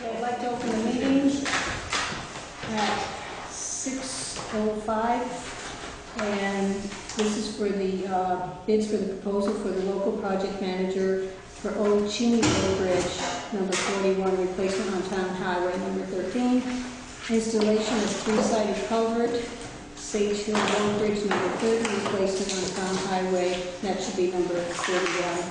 Okay, I'd like to open the meeting at 6:05, and this is for the bids for the proposal for the local project manager for Old Cheney Road Bridge, number 41, replacement on Town Highway number 13, installation of three-sided culvert, Sage Hill Road Bridge number 30, replacement on Town Highway, that should be number 41.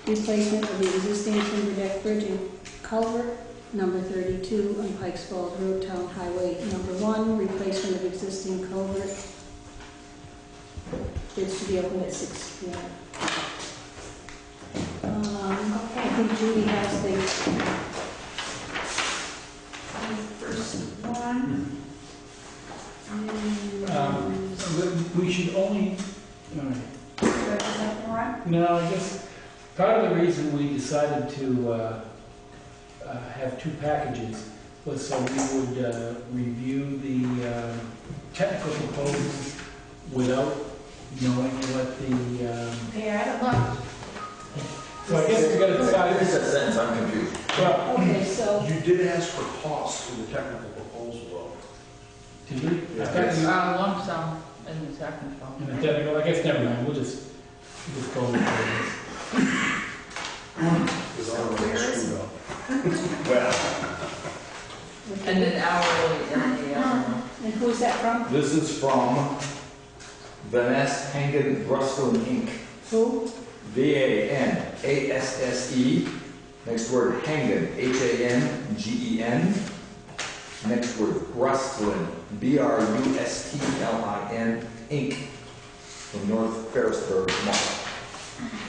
Replacement of the existing timber deck bridge and culvert, number 32 on Pikes Falls Road, Town Highway number 1, replacement of existing culvert. Bids to be open at 6 p.m. I think Judy has the first one. We should only, no, I guess part of the reason we decided to have two packages was so we would review the technical proposals without knowing what the... Yeah, I don't know. So I guess we got to decide... There's that sentence, I'm confused. Well, Okay, so... You did ask for cost for the technical proposal, though. did we? Yeah. I thought you- Lump sum in the technical. in the technical, I guess never mind, we'll just go with this. Because I don't know screwed up. Well, And then hourly in the, And who's that from? this is from Vanessa Hangen Brustlin Inc. Who? V-A-N-A-S-S-E. Next word, Hangen, H-A-N-G-E-N. Next word, Brustlin, B-R-U-S-T-L-I-N, Inc. From North Ferrisburg,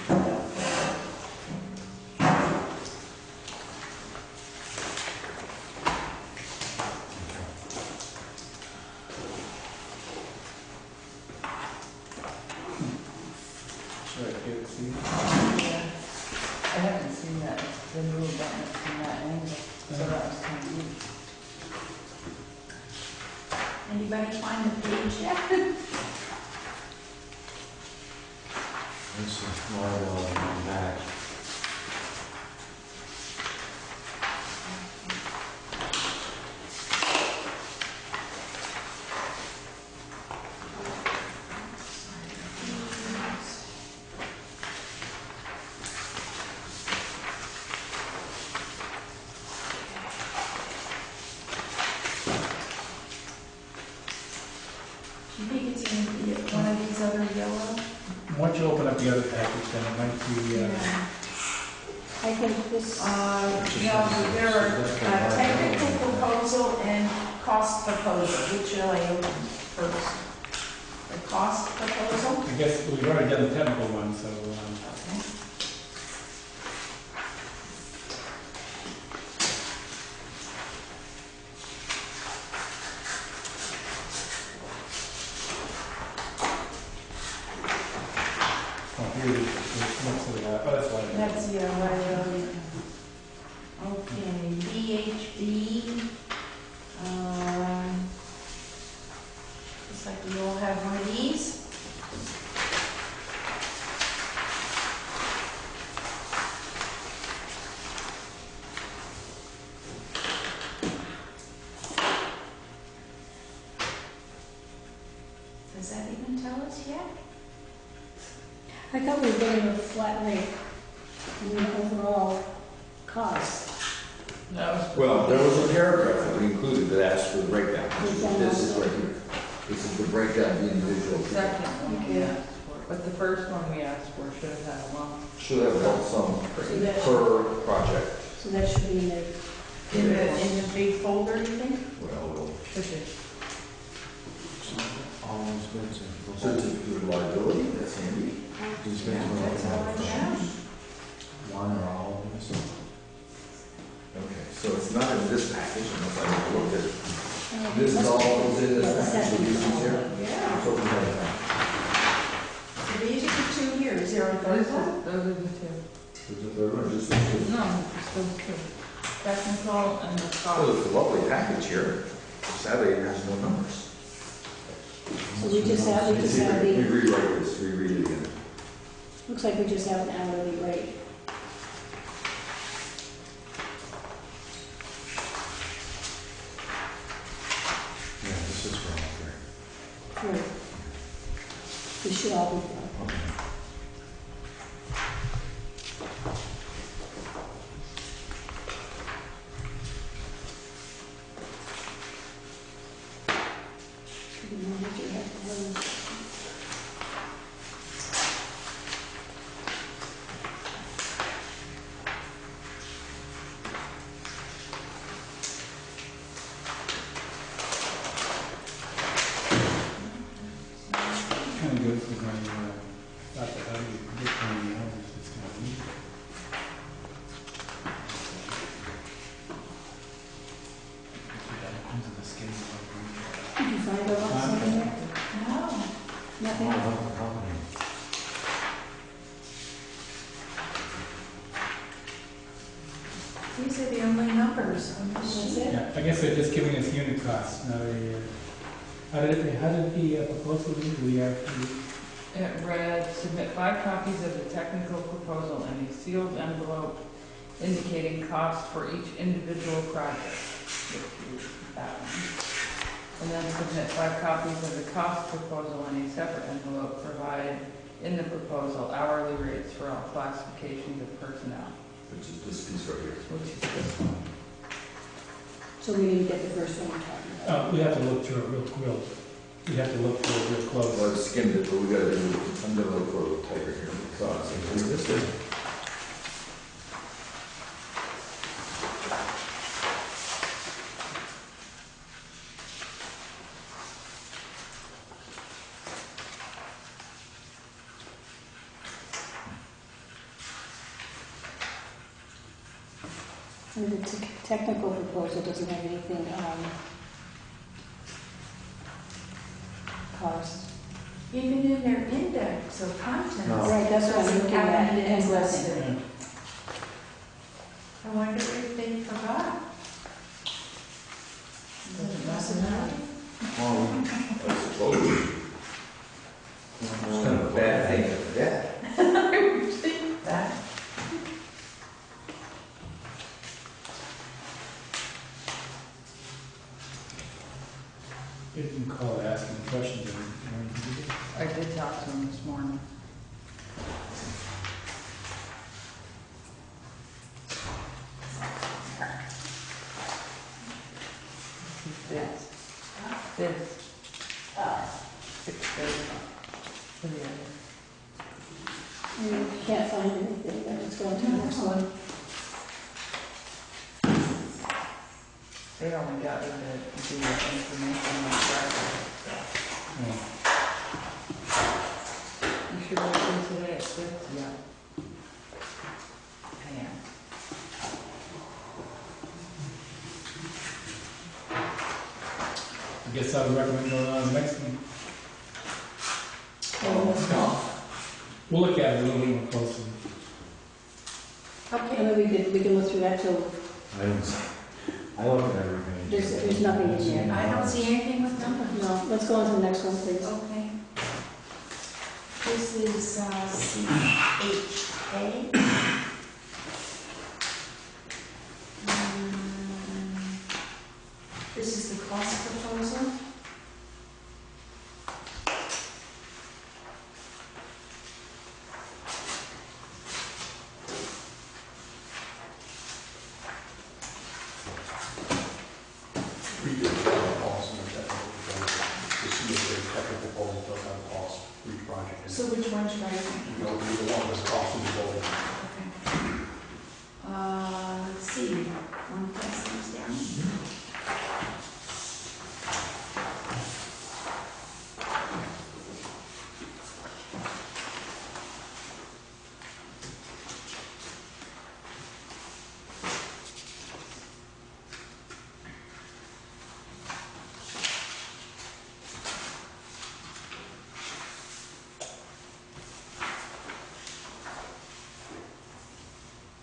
Vermont. Should I give it to you? I haven't seen that, the new button from that angle, so that was kind of neat. Anybody find the page yet? This is Marvel and I'm back. Do you think it's going to be one of these other yellow? Why don't you open up the other package then, it might be... I think this... No, there are technical proposal and cost proposal. Which shall I open first? The cost proposal? I guess we've already done the technical one, so... Okay. oh, here it is. Next to that. Oh, that's why. That's the liability. Okay, VHB. Looks like we all have one of these. Does that even tell us yet? I thought we were getting a flat rate in the overall cost. That was. Well, there was a paragraph that we included that asked for the breakdown, which is what this is right here. This is the breakdown of the individual. Second one we asked for, but the first one we asked for should have had a lump. Should have lump sum So that, per project. so that should be in there. In the big folder, you think? Well, Should be. All expensive. certificate of liability, that's handy. That's all I have. One or all of this. Okay, so it's not in this package, unless I looked at it. Oh, This is all that was in Yeah, this package, these here? Yeah. So we have So these are the two here. Is there a third one? Those are the two. there's a third one, just those two. No, just those two. Technical and the Oh, cost. it's a lovely package here. Sadly, it has no numbers. So we just have We the, rewrite this, reread it again. looks like we just have an hourly rate. These are the only numbers on this That's sheet. it? Yeah, I guess they're just giving us unit costs, not a, how did the proposal read? Do we have, It read, submit 5 copies of the technical proposal in a sealed envelope indicating cost for each individual project. That one. And then submit 5 copies of the cost proposal in a separate envelope. Provide in the proposal hourly rates for all classifications of personnel, Which is this piece right here. which is this one. So we didn't get the first one we're talking about. we have to look through it real, we have to look through it real close. Well, I've skimmed it, but we gotta do, I'm gonna look for a little tighter here. Thoughts. This is. And the technical proposal doesn't have anything on cost. Even in their index of contents. No. Right, that's what I'm doesn't looking have at, it and listed. Yeah. I wonder if they forgot. Doesn't matter. I suppose. It's kind of a bad thing to forget. I would think that. You didn't call it asking questions or anything, did you? I did talk to him this morning. This. This. 6:30. For the other. You can't find anything, then let's go on to the next one. They only got me the information on Friday. You should work in today at 6? Yeah. I am. I guess I would recommend going on to the next one. No. We'll look at it a little bit more closely. And then we can look through that till I don't, I look at everything. there's nothing in there. I don't see anything with numbers. No, let's go on to the next one, please. Okay. This is CHA. This is the cost proposal. We did have a cost in the technical proposal. The CSA technical proposal does have a cost for each project. So which one should I? You know, the one that's cost of the building. Okay. Let's see, one press these down.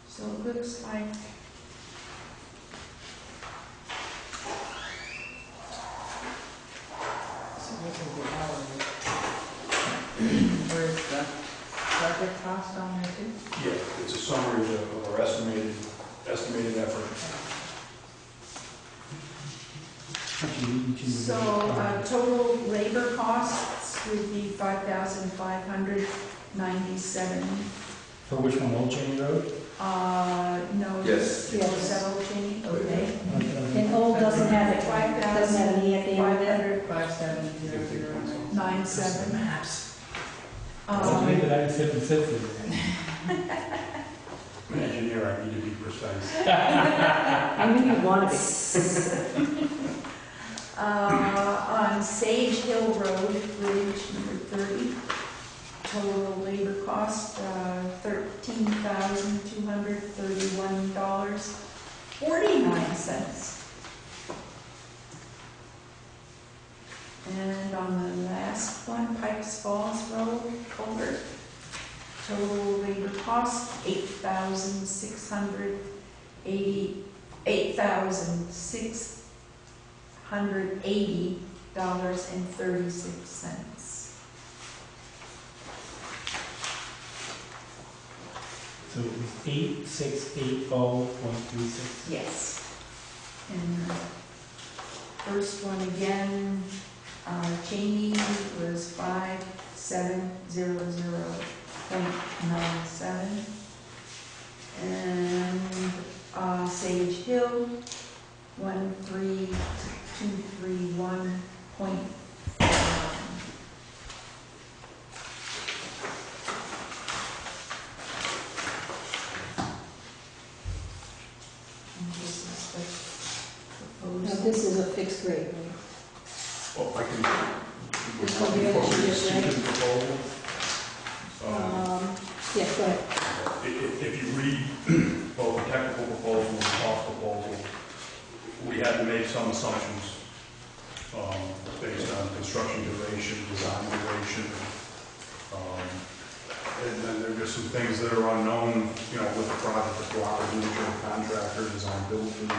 So it looks like So this is the hourly. Where's the project cost on there too? Yeah, it's a summary of our estimated effort. So, total labor costs would be 5,597. For which one, Old Cheney Road? No. Yes. Yes. Settle change, okay. And old doesn't have it, doesn't have an E at the end of it. 5700. 5,797. Maps. I'll leave it at 760. I'm an engineer, I need to be precise. I knew you'd want to be. On Sage Hill Road, bridge number 30, total labor cost, $13,231.49. And on the last one, Pikes Falls Road, culvert, total labor cost, $8,600 $8,680.36. So it was 8680.36. Yes. And the first one again, Cheney was 5700.97. And Sage Hill, 13231.49. And this is the Now, proposed. this is a fixed rate, right? Well, I can, This one here, before we this see is the proposal, Yeah, go ahead. if you read both the technical proposal and the cost proposal, we had to make some assumptions based on construction duration, design duration, and then there are just some things that are unknown, with the project, the cooperative nature of the contractor, design build team,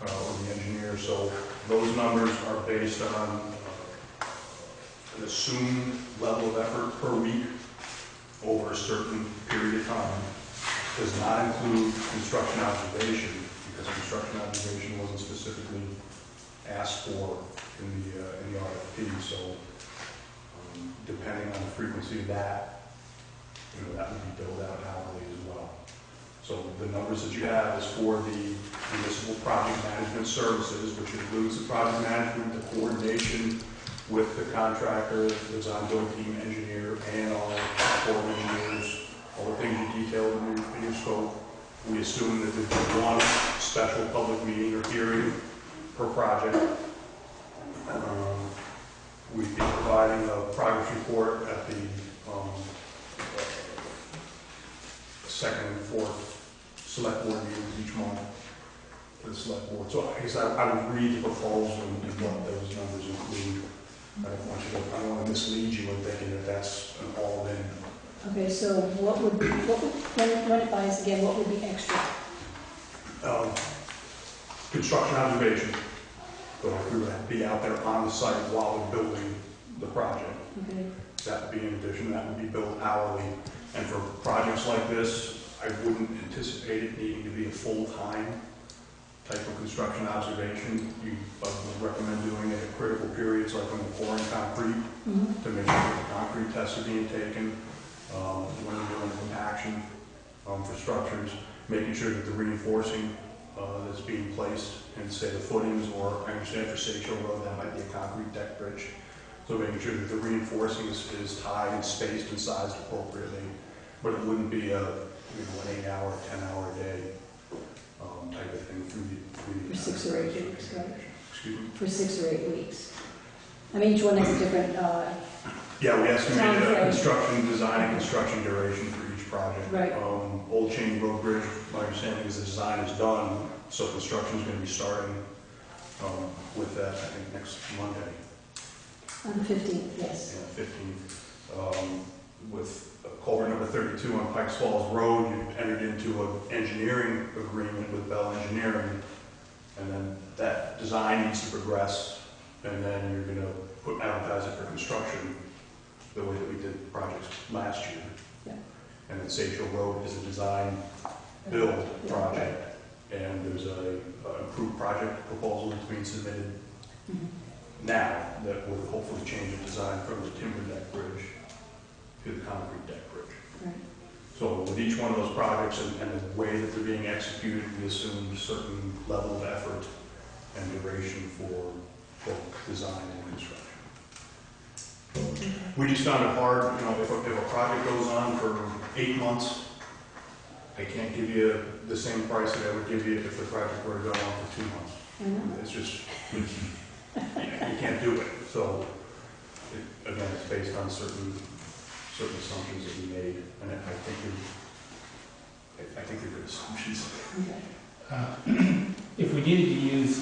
or the engineer. So those numbers are based on an assumed level of effort per week over a certain period of time. Does not include construction observation, because construction observation wasn't specifically asked for in the RFP. So depending on the frequency of that, that would be billed out hourly as well. So the numbers that you have is for the municipal project management services, which includes the project management, the coordination with the contractor, the design build team, engineer, and all four engineers, all the things you detailed in your scope. We assume that there's one special public meeting or hearing per project. We'd be providing a progress report at the second and fourth select board meetings each month for the select board. So I guess I would read the proposal and what those numbers include. I don't want to mislead you in thinking that that's an all-in. Okay, so when it buys again, what would be extra? Construction observation. So if we would be out there on the site while we're building the project, Okay, that would be in addition. That would be billed hourly. And for projects like this, I wouldn't anticipate it needing to be a full-time type of construction observation. I would recommend doing it at critical periods, like when we're pouring concrete, to make sure that the concrete tests are being taken, when we're doing compaction for structures, making sure that the reinforcing that's being placed in, say, the footings, or I understand for Sage Hill Road, that might be a concrete deck bridge. So making sure that the reinforcing is tied and spaced and sized appropriately, but it wouldn't be an 8-hour, 10-hour day type of thing through the for 6 or 8 weeks, right? Excuse me? For 6 or 8 weeks. I mean, each one has a different, Yeah, we estimated a Timeframe. construction design and construction duration for each project. Right. Old Cheney Road Bridge, my understanding is the design is done, so construction is going to be starting with that, I think, next Monday. on the 15th, yes. And 15th, with culvert number 32 on Pikes Falls Road, you entered into an engineering agreement with Bell Engineering, and then that design needs to progress, and then you're going to advertise it for construction the way that we did projects last year. Yeah. And then Sage Hill Road is a design build project, and there's a approved project proposal that's being submitted now that will hopefully change the design from the timber deck bridge to the concrete deck bridge. Right. So with each one of those projects and the way that they're being executed, we assume a certain level of effort and duration for both design and construction. We just found it hard, if a project goes on for 8 months, I can't give you the same price that I would give you if the project were to go on for 2 months. It's just, you can't do it. So, again, it's based on certain assumptions that we made, and I think they're good assumptions. If we needed to use,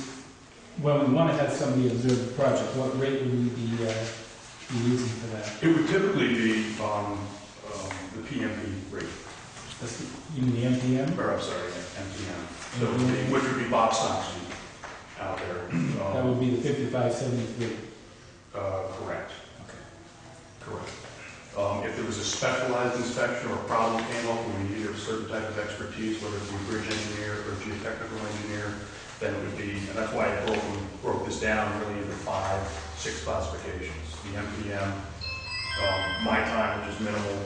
well, we want to have somebody observe the project, what rate would we be using for that? It would typically be the PMP rate. You mean the MPM? or I'm sorry, MTM. So, which would be Bob Stockton out there. That would be the 5573. Correct. Okay. Correct. If there was a specialized inspection or a problem came up where we needed a certain type of expertise, whether it be a bridge engineer or a geotechnical engineer, then it would be, and that's why I broke this down really into 5, 6 classifications. The MPM, my time, which is minimal,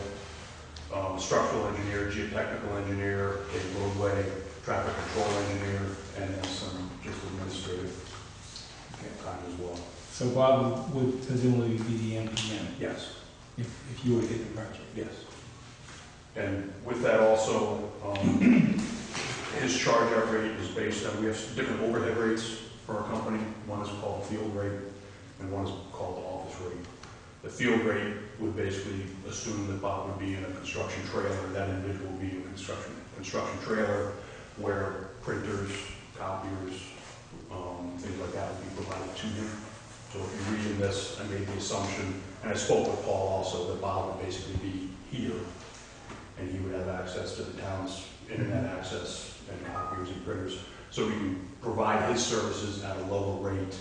structural engineer, geotechnical engineer, a roadway traffic control engineer, and then some just administrative time as well. So Bob would presumably be the MPM Yes. if you were to get the project. Yes. And with that also, his charge-out rate is based on, we have different overhead rates for our company. One is called field rate, and one is called the office rate. The field rate would basically assume that Bob would be in a construction trailer, that individual would be in a construction trailer where printers, copiers, things like that would be provided to him. So if you read in this, I made the assumption, and I spoke with Paul also, that Bob would basically be here, and he would have access to the town's internet access and copiers and printers, so we can provide his services at a lower rate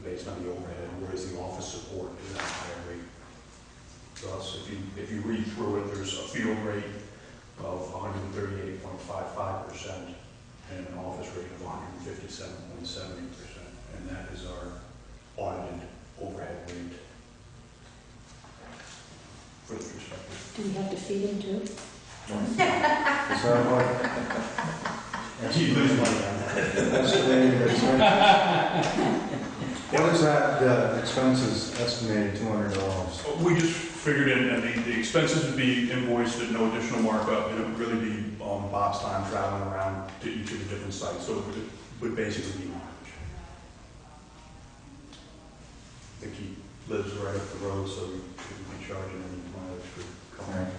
based on the overhead, whereas the office support is at a higher rate. Thus, if you read through it, there's a field rate of 138.55% and an office rate of 157.70%, and that is our audited overhead rate for the perspective. Do we have to feed him too? Is that what You lose money on that. estimated expense? What is that expenses estimated $200? We just figured in, and the expenses would be invoiced at no additional markup, and it would really be Bob's time traveling around to each of the different sites, so it would basically be mileage. I think he lives right up the road, so we wouldn't be charging any mileage for coming. Right.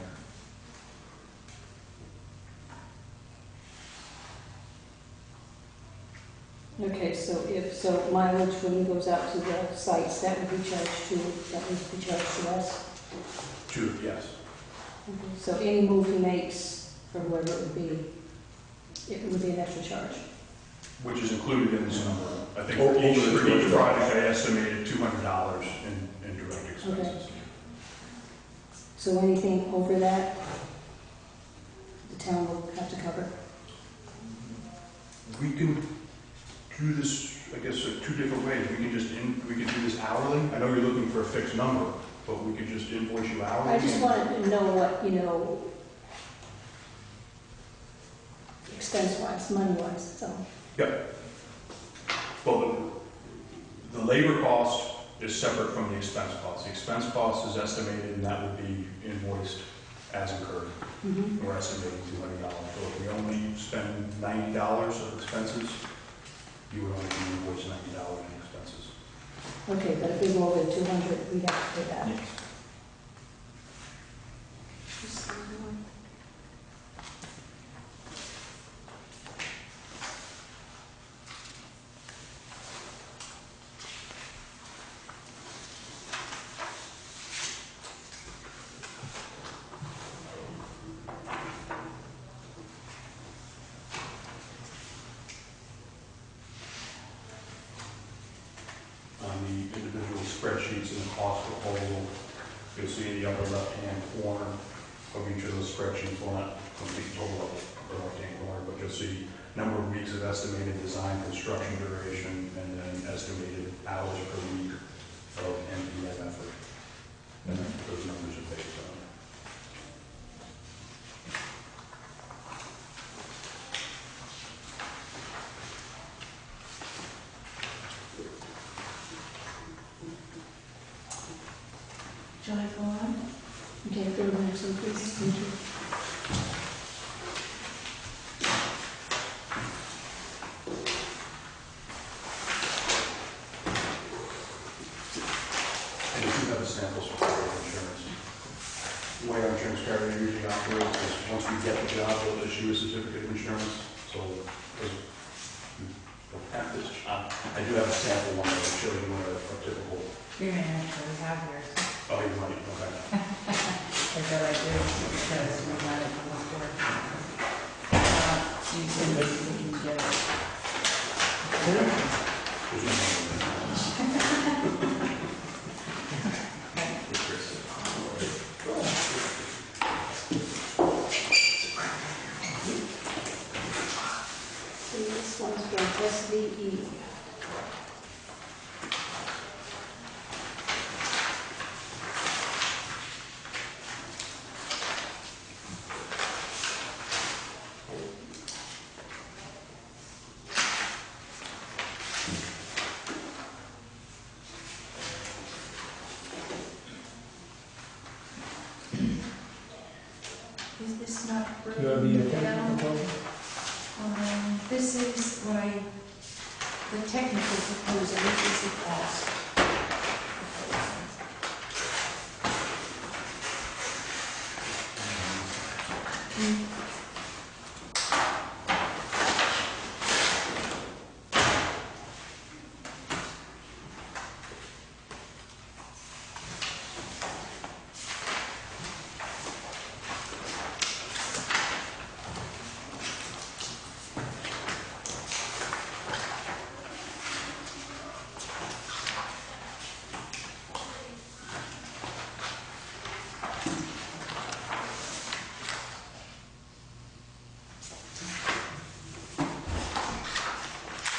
Okay, so mileage when he goes out to the sites, that would be charged to us? Two, yes. Okay, so any move he makes, or whoever it would be an extra charge? Which is included in this number. I think Over for each the project, I estimated $200 in direct expenses. So anything over that, the town will have to cover? We can do this, I guess, two different ways. We can do this hourly. I know you're looking for a fixed number, but we could just invoice you hourly. I just wanted to know what, expense-wise, money-wise, so. Yep. Well, the labor cost is separate from the expense cost. The expense cost is estimated, and that would be invoiced as incurred. Mhm. We're estimating $200. So if we only spend $90 of expenses, you would only be invoiced $90 in expenses. Okay, but if we go over the 200, we'd have to pay that. Yes. On the individual spreadsheets in the cost proposal, you'll see in the upper left-hand corner of each of those spreadsheets, well, not complete total of the left-hand corner, but you'll see number of weeks of estimated design construction duration, and then estimated hours per week of MPM effort. And that's what those numbers are based on. Shall I go on? Okay, go to the next one, please. Thank you. And if you have a samples for our insurance, the way our insurance carrier usually operates is once we get the job, they'll issue a certificate of insurance. So, because you don't have this job, I do have a sample one that will show you what a typical, You may actually have yours. oh, you might, okay. I bet I do, because we had it before. You can get it. So this one's from SVE. Is this not You have the broken technical down? proposal? This is what the technical proposal, this is the cost.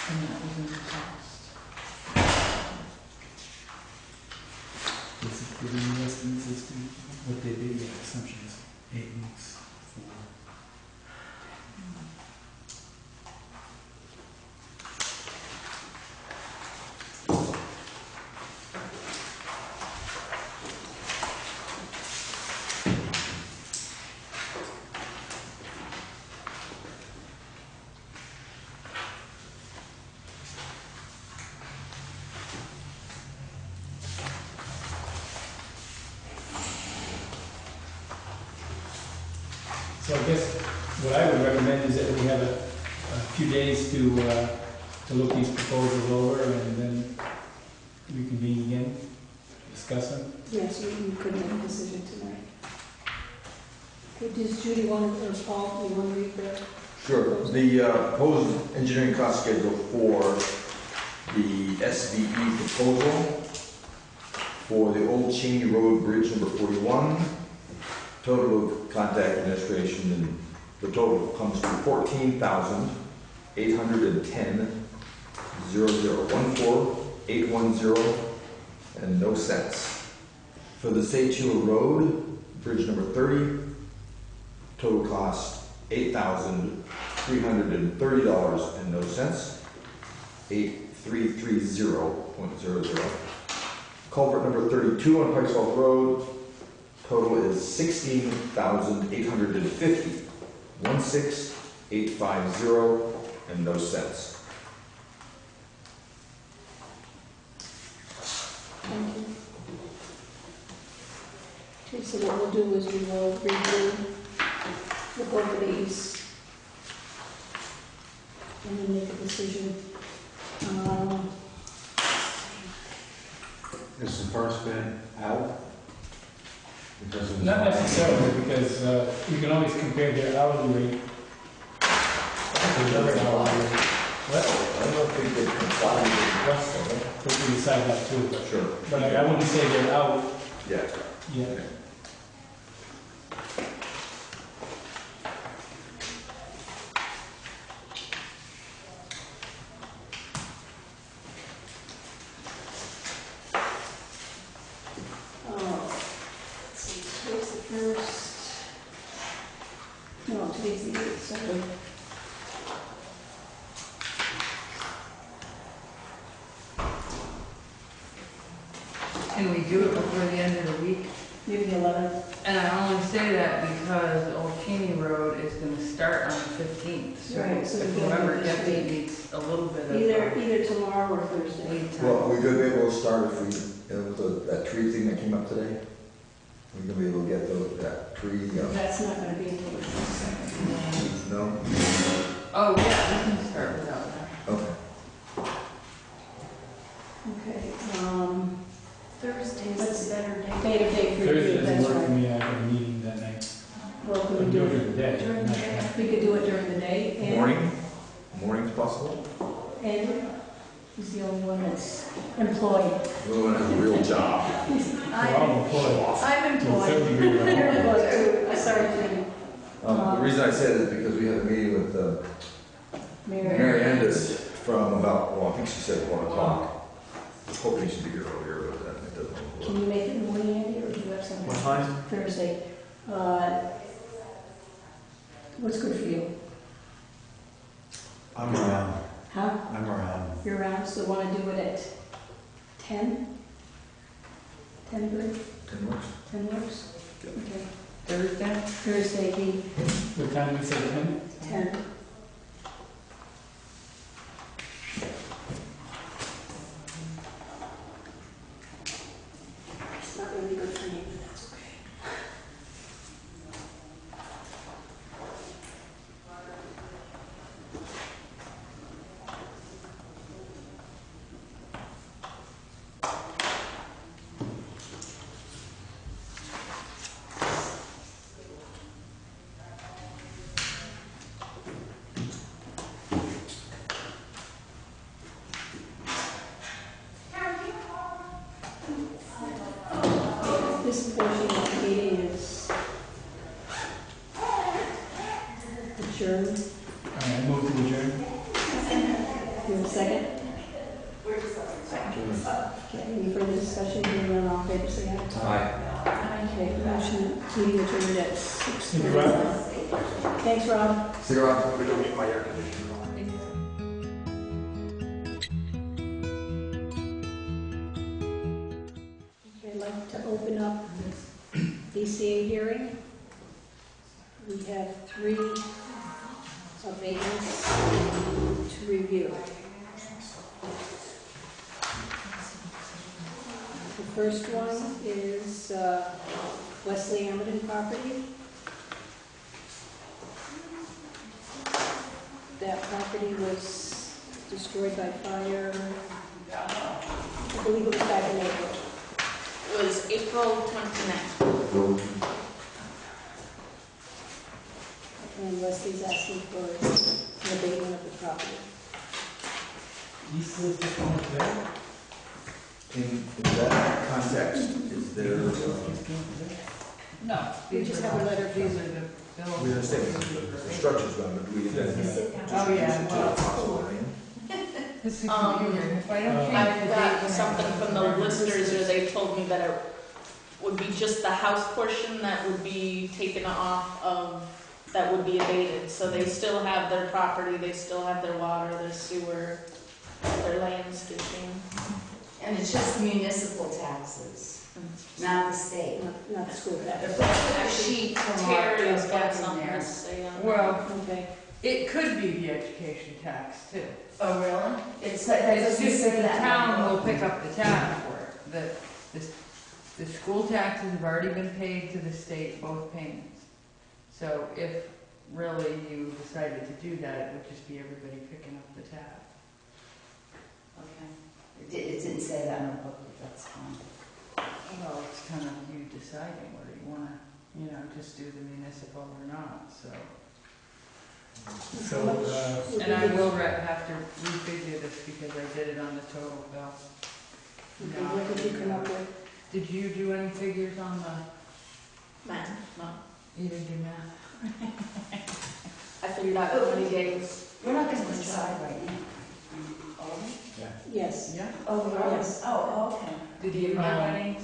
And that was in the cost. This is the new estimates as to what they did, the assumptions, 8 weeks, 4. So I guess what I would recommend is that we have a few days to look these proposals over, and then we convene again, discuss them. Yes, you could make a decision tonight. Okay, does Judy want to, or Paul, do you want to read the? Sure. The proposed engineering cost schedule for the SVE proposal for the Old Cheney Road Bridge number 41. Total of contact administration, and the total comes to $14,810,0014,810 and no cents. For the Seychelles Road Bridge number 30, total cost $8,330 and no cents. 8330.00. Culvert number 32 on Pikesville Road. Total is $16,850, 16850 and no cents. Thank you. Okay, so what we'll do is we will review the both of these and then make a decision. Is the first bid out? Because it was Not necessarily, because you can always compare their hourly rate to another hourly rate. What? I don't think they comply with the request, though. We can decide that too, but Sure. I wouldn't say they're out Yeah. yet. Let's see, today's the first. No, today's the 8th, sorry. Can we do it before the end of the week? Maybe the 11th. And I only say that because Old Cheney Road is gonna start on the 15th. So Right, so if we're gonna whoever do this gets it week. needs a little bit of Either tomorrow or Thursday. lead Well, time. we're gonna be able to start if we, with that tree thing that came up today. We're gonna be able to get that tree, That's not gonna be until the 22nd. no? Oh, yeah, we can start without that. Okay. Okay, Thursday is Let's- a better day. date of date for Thursday you, doesn't that's work for right. me, I have a meeting Well, We could can we do do it it? in the day. During the day? We could do it during the day. And Morning's possible? Andrew is the only one that's employed. The other one has a real job. We're all employed. I'm Till employed. 70 degree weather. You're employed too. Sorry, Judy. The reason I said it is because we had a meeting with Mary Endes from about, well, I think she said 1 o'clock. Hoping she should be here earlier, but it doesn't work. Can you make it in the morning, Andy, or do you have something? What time? Thursday. What's good for you? I'm around. Huh? I'm around. You're around, so want to do it at 10? 10 good? 10 works? 10 works? Yep. Okay. Thursday? Thursday, What time we say, 10? 10. It's not really good for me, but that's okay. This portion of the meeting is adjourned. I move to adjourn. You have a second? Okay, any further discussion? Hearing none, all in favor, say aye. Aye. Okay, motion, meeting adjourned at Thank you, Rob. 6:30. Thanks, Rob. See you around. We don't get my air conditioner. I'd like to open up BCA hearing. We have 3 abatements to review. The first one is Wesley Amerton property. That property was destroyed by fire, I believe it was back in April. Was April 29th. And Leslie's asking for an abatement of the property. East is the one there. In that context, is there, No. We just have a letter of These view. are the bills. we understand the structure's gone, but we didn't. Oh, yeah, well, Possible, right? this is computer. If I don't change the I've date got when I something have from the it, listers, or they told me that it would be just the house portion that would be taken off of, that would be abated. So they still have their property, they still have their water, their sewer, their landscaping. And it's just municipal taxes, not the state. Not the school tax. There's a sheet from our Terry's got in something there. to say on that. Well, Okay. it could be the education tax too. Oh, really? It's It's just that the town will pick up the tab for it. The school taxes have already been paid to the state, both payments. So if really you decided to do that, it would just be everybody picking up the tab. Okay. It didn't say that in the book, but that's fine. Well, it's kind of you deciding whether you want to, just do the municipal or not, so. So, And I will have to refigure this because I did it on the total bill. Okay, what did you come up with? Did you do any figures on the, Man, no. you didn't do math? I figured out how many days. We're not going to decide right now. Are we? Yes. Yeah. Oh, we are? Yes. Oh, okay. Did you have any?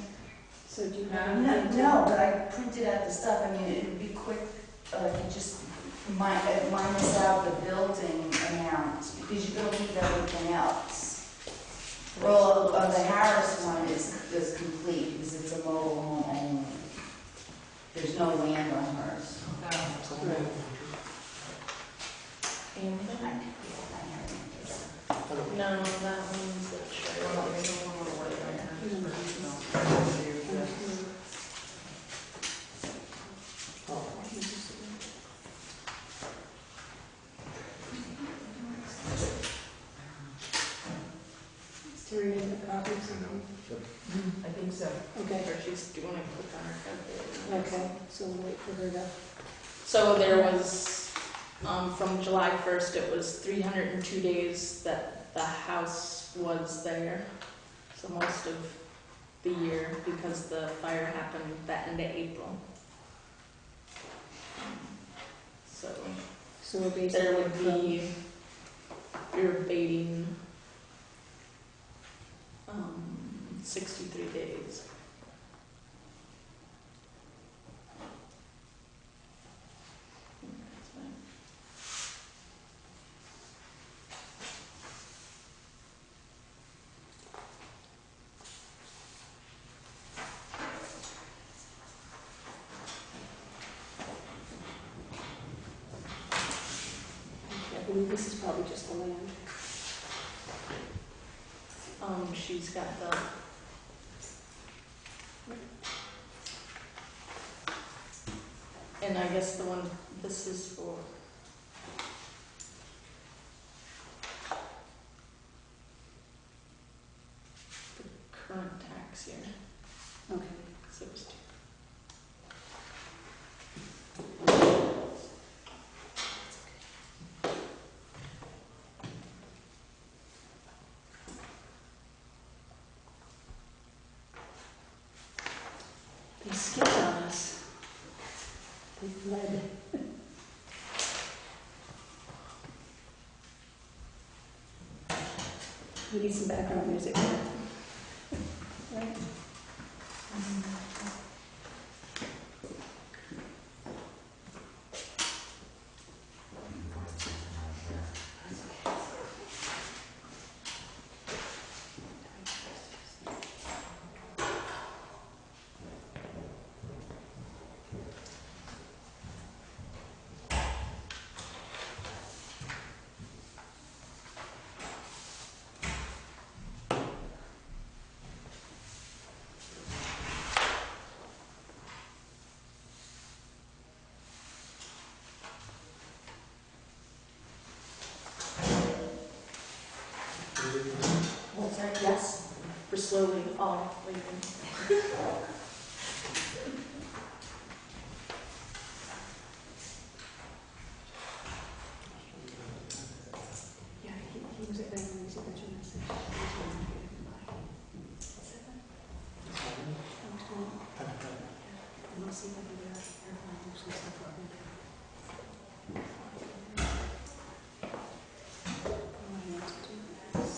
So do you No. have No, anything? no, but I printed out the stuff, I mean, it would be quick, you just minus out the building amounts, because you don't need everything else. Well, the Harris one is complete, because it's a mobile home only. There's no land on hers. Right. No, that one's a trailer. Terry, make the copies and I think think so. Okay, or she's doing it quick on her calculator. okay, so we'll wait for her to, So there was, from July 1st, it was 302 days that the house was there. So most of the year, because the fire happened that end of April. So so we're there would basically be, you're abating 63 days. I believe this is probably just the land. She's got the, and I guess the one, this is for the current tax year, Okay. so it was two. They skipped on us. They fled. We need some background music. Right? What's that? Yes, we're slowly all leaving. Yeah, he was at background music. That's your message. And I'll see if I can get out of here and move some stuff up in there. Oh, I need to do this.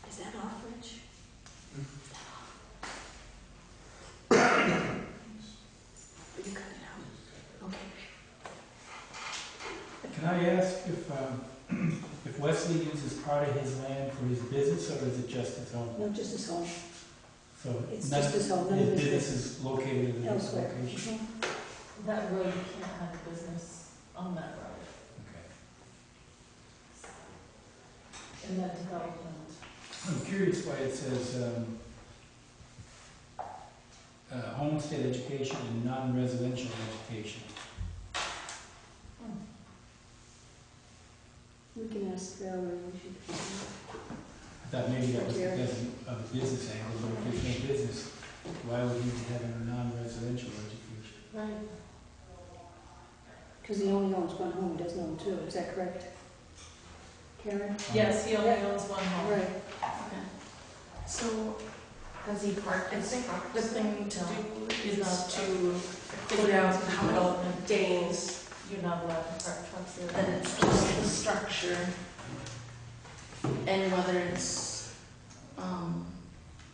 Is that off, Rich? Will you cut it out? Okay. Can I ask if Wesley uses part of his land for his business, or is it just his own? No, just his home. So It's none just of his home, none of his his business is located in this elsewhere. location? That road, you can't have a business on that road, Okay. in that development. I'm curious why it says homestead education and non-residential education. We can ask Valerie. We should. I thought maybe that was because of a business angle, but if there's no business, why would he be having a non-residential education? Right. Because he only owns one home, he doesn't own two, is that correct? Karen? Yes, he only owns one home. Right. Okay. So Does he park I his think truck? the thing to do He's is not to Figure figure out out how many development days You're not allowed to park trucks there. that it's just the structure and whether it's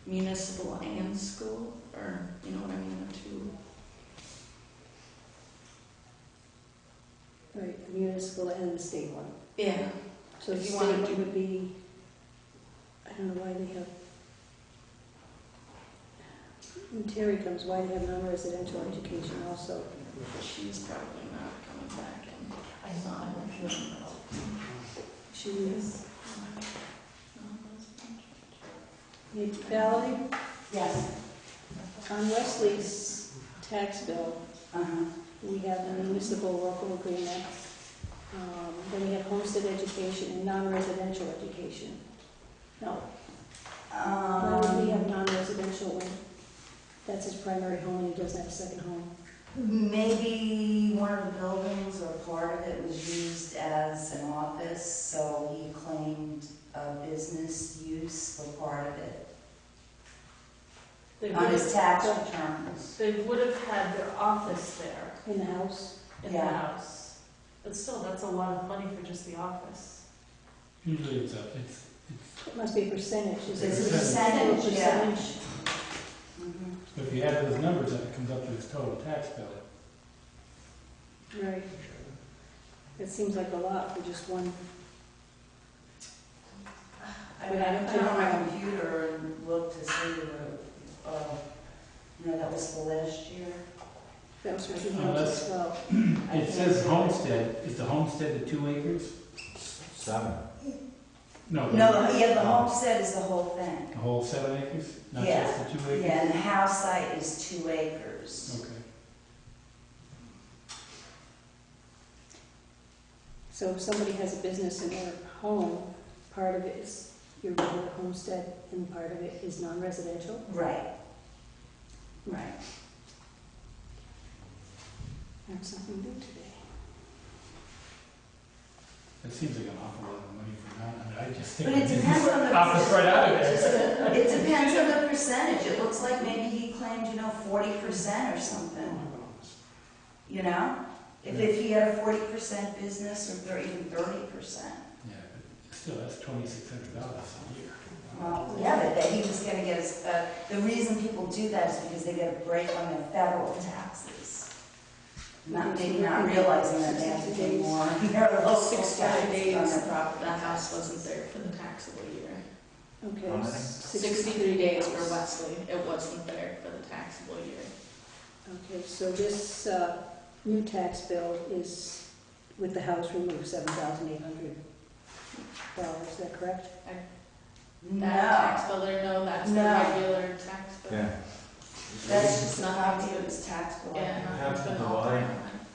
municipal and school, or, you know what I mean, the two. Right, the municipal and the state one. Yeah, So the If you wanna statement do- would be, I don't know why they have, when Terry comes, why they have non-residential education also. She's probably not coming back in. I saw She is, Valerie, Yes. on Wesley's tax bill, Uh-huh. we have a municipal local agreement. Then we have homestead education and non-residential education. No, why would we have non-residential when that's his primary home and he doesn't have a second home? Maybe one of the buildings or part of it was used as an office, so he claimed a business use for part of it They on his would tax returns. have had their office there In the house? in the Yeah. house. But still, that's a lot of money for just the office. Usually it's It must be a percentage, is it? It's a percentage. percentage, yeah. Percentage. Mhm. if you add those numbers up, it comes up to his total tax bill. Right. It seems like a lot for just one. I mean, I looked on my computer and looked to see that was for last year. That was for Oh, that's- 2012. It says homestead, is the homestead the 2 acres? 7. No. No, yeah, the homestead is the whole thing. The whole 7 acres? Not Yeah. just the 2 acres? Yeah, and the house site is 2 acres. Okay. So if somebody has a business in their home, part of it is your regular homestead and part of it is non-residential? Right. Right. Learned something new today. It seems like an awful lot of money for that. I mean, I just think. But it depends on the. Office right out of there. It depends on the percentage. It looks like maybe he claimed, 40% or something, you know? If he had a 40% business or even 30%. Yeah, but still, that's $2,600 a year. Well, yeah, but that he was gonna get his, the reason people do that is because they get a break on their federal taxes. Maybe not realizing that they have to pay more in their local 60 tax days, on their property. the house wasn't there for the taxable year. Okay. How many? 63 days for Wesley, it wasn't there for the taxable year. Okay, so this new tax bill is with the house removed, $7,800. Is that correct? No, That tax bill there, no, that's the No. regular tax bill. Yeah. that's just a copy of his tax bill. Yeah, nothing's been Happened to altered.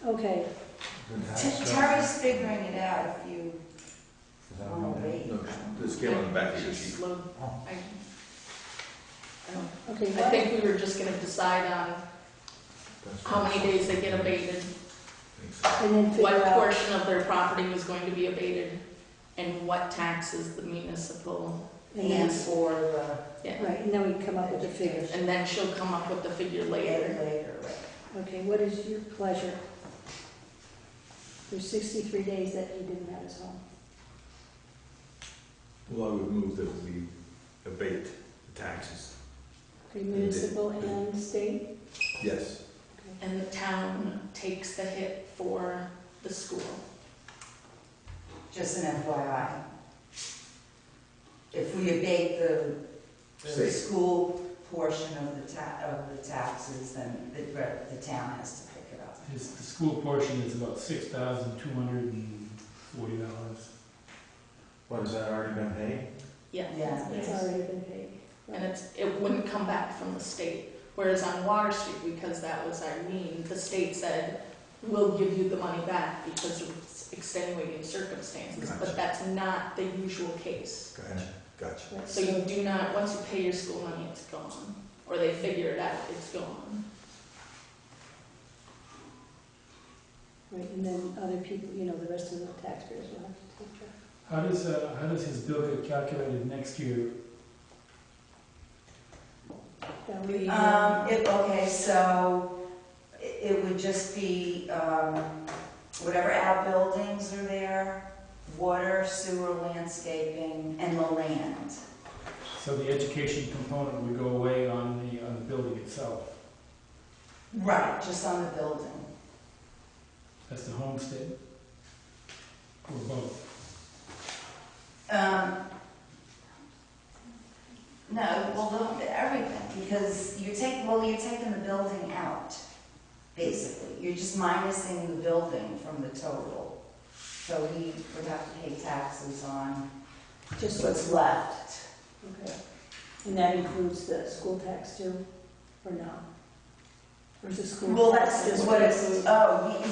Okay, Good house. Terry's figuring it out if you Is that want on to there? wait. No, the scale on the back of your She's sheet. slow. Oh. okay. I think we were just gonna decide on That's how many days they get abated, And then what figure out, portion of their property was going to be abated, and what taxes the municipal, and And then, for the yeah. right, and then we come up with the figures. And then she'll come up with the figure later. later, right. Okay, what is your pleasure? There's 63 days that he didn't have his home. Well, I would move that we abate the taxes. Okay, municipal and state? Yes. Okay. And the town takes the hit for the school. Just an FYI. If we abate the State. school portion of the taxes, then the town has to pick it up. The school portion is about $6,240. What, has that already been paid? Yeah. Yeah. It's already been paid. And it wouldn't come back from the state. Whereas on Water Street, because that was our lien, the state said, we'll give you the money back because of extenuating circumstances. But Gotcha. that's not the usual case. Gotcha. Right, So you do not, once you pay your school money, it's gone. Or they figure it out, it's gone. Right, and then other people, the rest of the taxpayers will have to take care. How does his bill get calculated next year? Valerie, Okay, so it would just be whatever outbuildings are there, water, sewer, landscaping, and the land. So the education component would go away on the building itself. Right, just on the building. That's the homestead? Or both? No, well, everything, because you're taking the building out, basically. You're just minusing the building from the total. So he would have to pay taxes on Just what's left. Okay. And that includes the school tax too, or no? Or is it school Well, tax? that's is what it's, includes-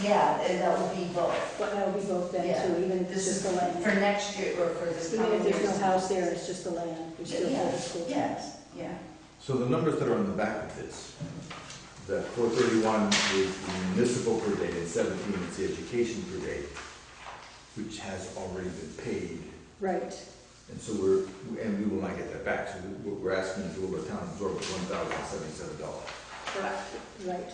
yeah, that would be both. But that would be both then Yeah. too, even if it's This just is the land. for next year, or for this Even coming if year. there's no house there, it's just the land, you still pay the school Yeah. tax. Yeah. So the numbers that are on the back of this, that 431 is the municipal per day, and 17 is the education per day, which has already been paid. Right. And so we will not get that back, so what we're asking is to go to town and absorb $1,077. Correct. Right.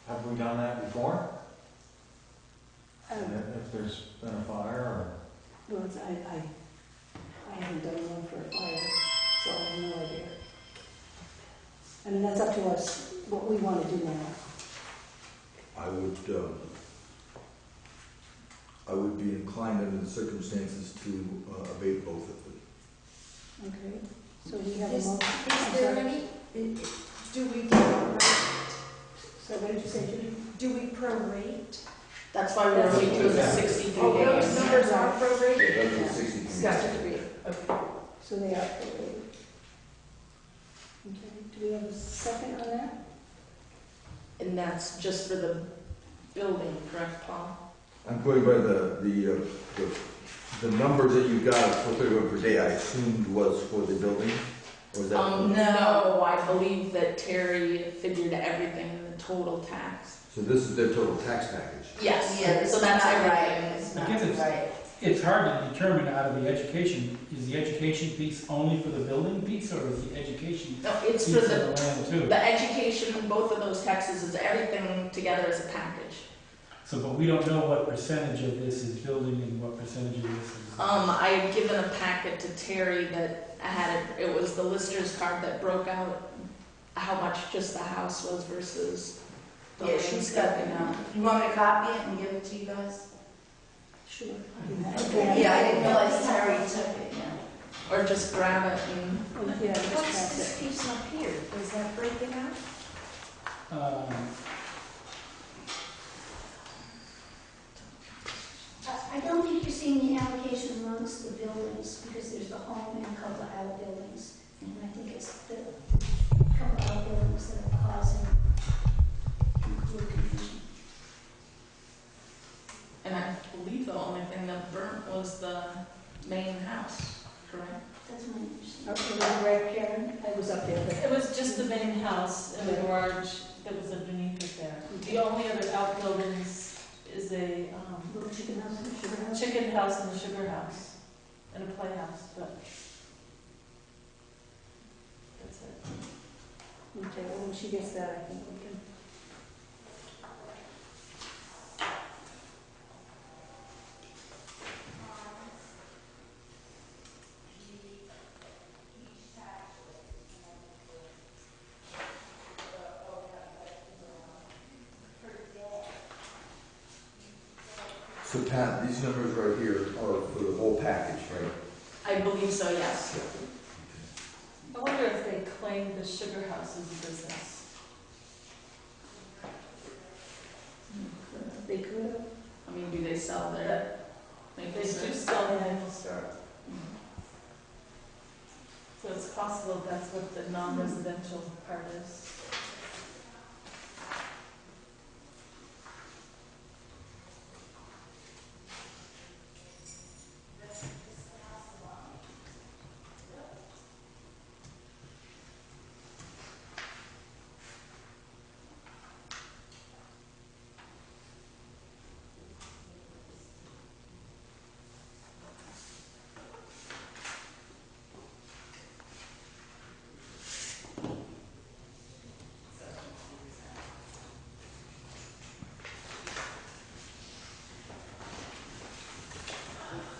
Have we done that before? Um, If there's been a fire or? Well, I haven't done one for a fire, so I have no idea. I mean, that's up to us, what we want to do now. I would be inclined under the circumstances to abate both of them. Okay, so we have a Is motion. I'm there sorry. any, do we prorate? So what did you say, Judy? Do we prorate? That's why we're only doing the 63 Oh, those days. numbers are prorated? That's the 63. Gotcha. Okay. So they are prorated. Okay, do we have a second on that? And that's just for the building, correct, Paul? I'm going by the numbers that you got for 31 per day, I assumed was for the building, or is that? No, I believe that Terry figured everything in the total tax. So this is their total tax package. Yes, Yeah, this so is that's not everything. right. It's I not guess it's- right. It's hard to determine out of the education, is the education piece only for the building piece, or is the education No, it's piece for of the, the land too? the education, both of those taxes is everything together as a package. So, but we don't know what percentage of this is building and what percentage of this is. I had given a packet to Terry that had it was the lister's card that broke out how much just the house was versus the Yeah, she's got, landscaping. you want me to copy it and give it to you guys? Sure. Yeah, I didn't realize Terry took it, yeah. Or just grab it and, Yeah, just What's pass this it. piece up here? Does that break it out? I don't think you're seeing the allocation amongst the buildings, because there's the home and a couple of outbuildings. And I think it's the couple of outbuildings that are causing confusion. and I believe the only thing that burnt was the main house, correct? That's my understanding. Okay, well, right, Karen, I was up there, but. It was just the main house and the garage that was underneath it there. The only other outbuildings is a Little chicken house and a sugar house? chicken house and a sugar house and a playhouse, but that's it. Okay, well, when she gets that, I think we can. So Pat, these numbers right here are for the whole package, right? I believe so, yes. I wonder if they claim the sugar house as a business. They could. I mean, do they sell their They maple do syrup? sell the maple syrup. So it's possible that's what the non-residential part is.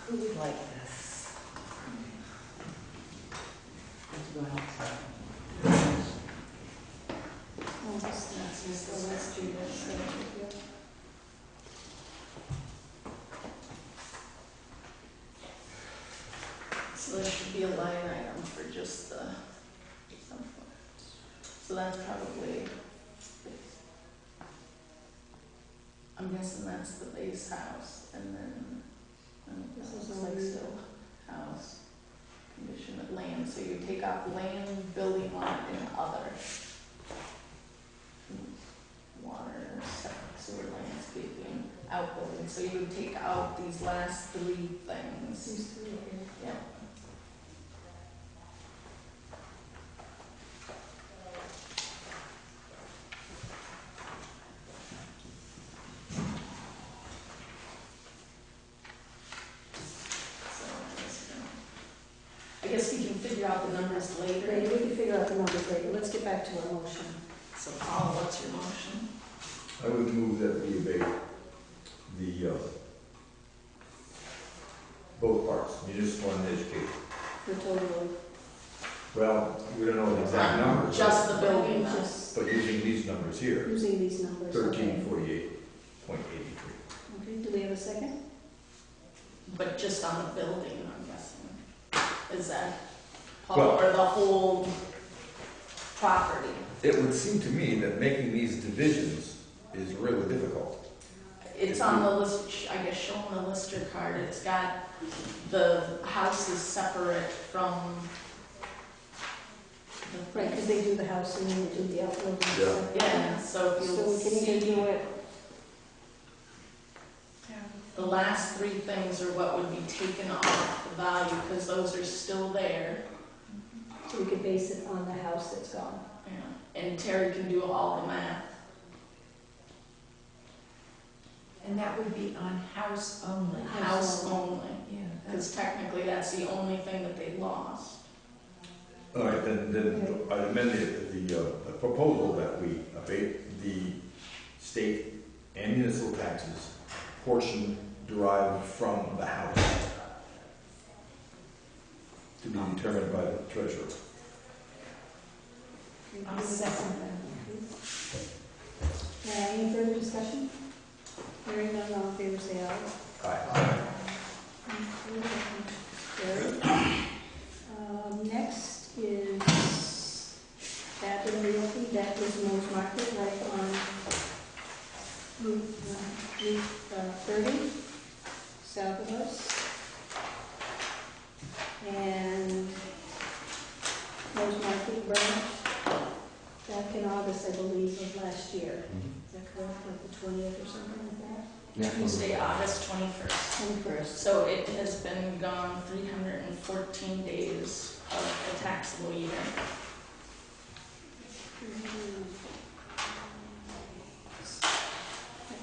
Who would like this? Go ahead. Oh, that's just the last two, that's, yeah. be a line item for just the, so that's probably, I'm guessing that's the base house, and then, this looks like still house, condition of land, so you take out land, building lot, and other. Water, septic, sewer, landscaping, outbuilding, so you would take out these last three things. These three here. Yeah. I guess we can figure out the numbers later. Later, we can figure out the numbers later. Let's get back to our motion. So Paul, what's your motion? I would move that we abate the, both parts, municipal and educational. For total, Well, we don't know the exact numbers. Just the building, just But using these numbers here, using these numbers. 1348.83. Okay, do we have a second? but just on the building, I'm guessing. Is that, Paul, Well- or the whole property? It would seem to me that making these divisions is really difficult. It's on the list, I guess, showing the lister card, it's got the houses separate from the. Right, because they do the house and then they do the outbuilding. Yeah. Yeah, so if So you'll we can either see, do it, the last three things are what would be taken off the value, because those are still there. so we could base it on the house that's gone. Yeah. And Terry can do all the math. And that would be on house only. House only, Yeah, because technically that's the only thing that they lost. All right, then I amend the proposal that we abate the state and municipal taxes portion derived from the house to be determined by the treasurer. I'll second Any further discussion? Hearing none, all in favor, say aye. Aye. Carried. Next is Bathroom Realty, that is Moore's Market, right on Route 30, south of us. And Moore's Market branch, back in August, I believe, of last year. Is that correct, like the 20th or something like that? Tuesday, August 21st. 21st. So it has been gone 314 days of the taxable year.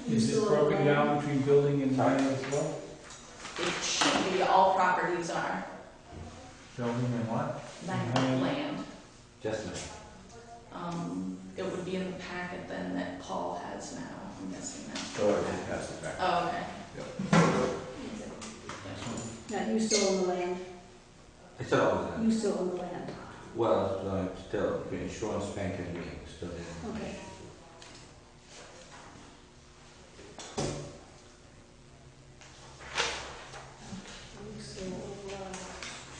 Is this broken down between building and land as well? It should be, all properties are Building and what? land. Just me. It would be in the packet then that Paul has now, I'm guessing now. So I just pass it back. Oh, okay. Now, you still own the land? I still own that. You still own the land? Well, still, the insurance bank and we still there. Okay.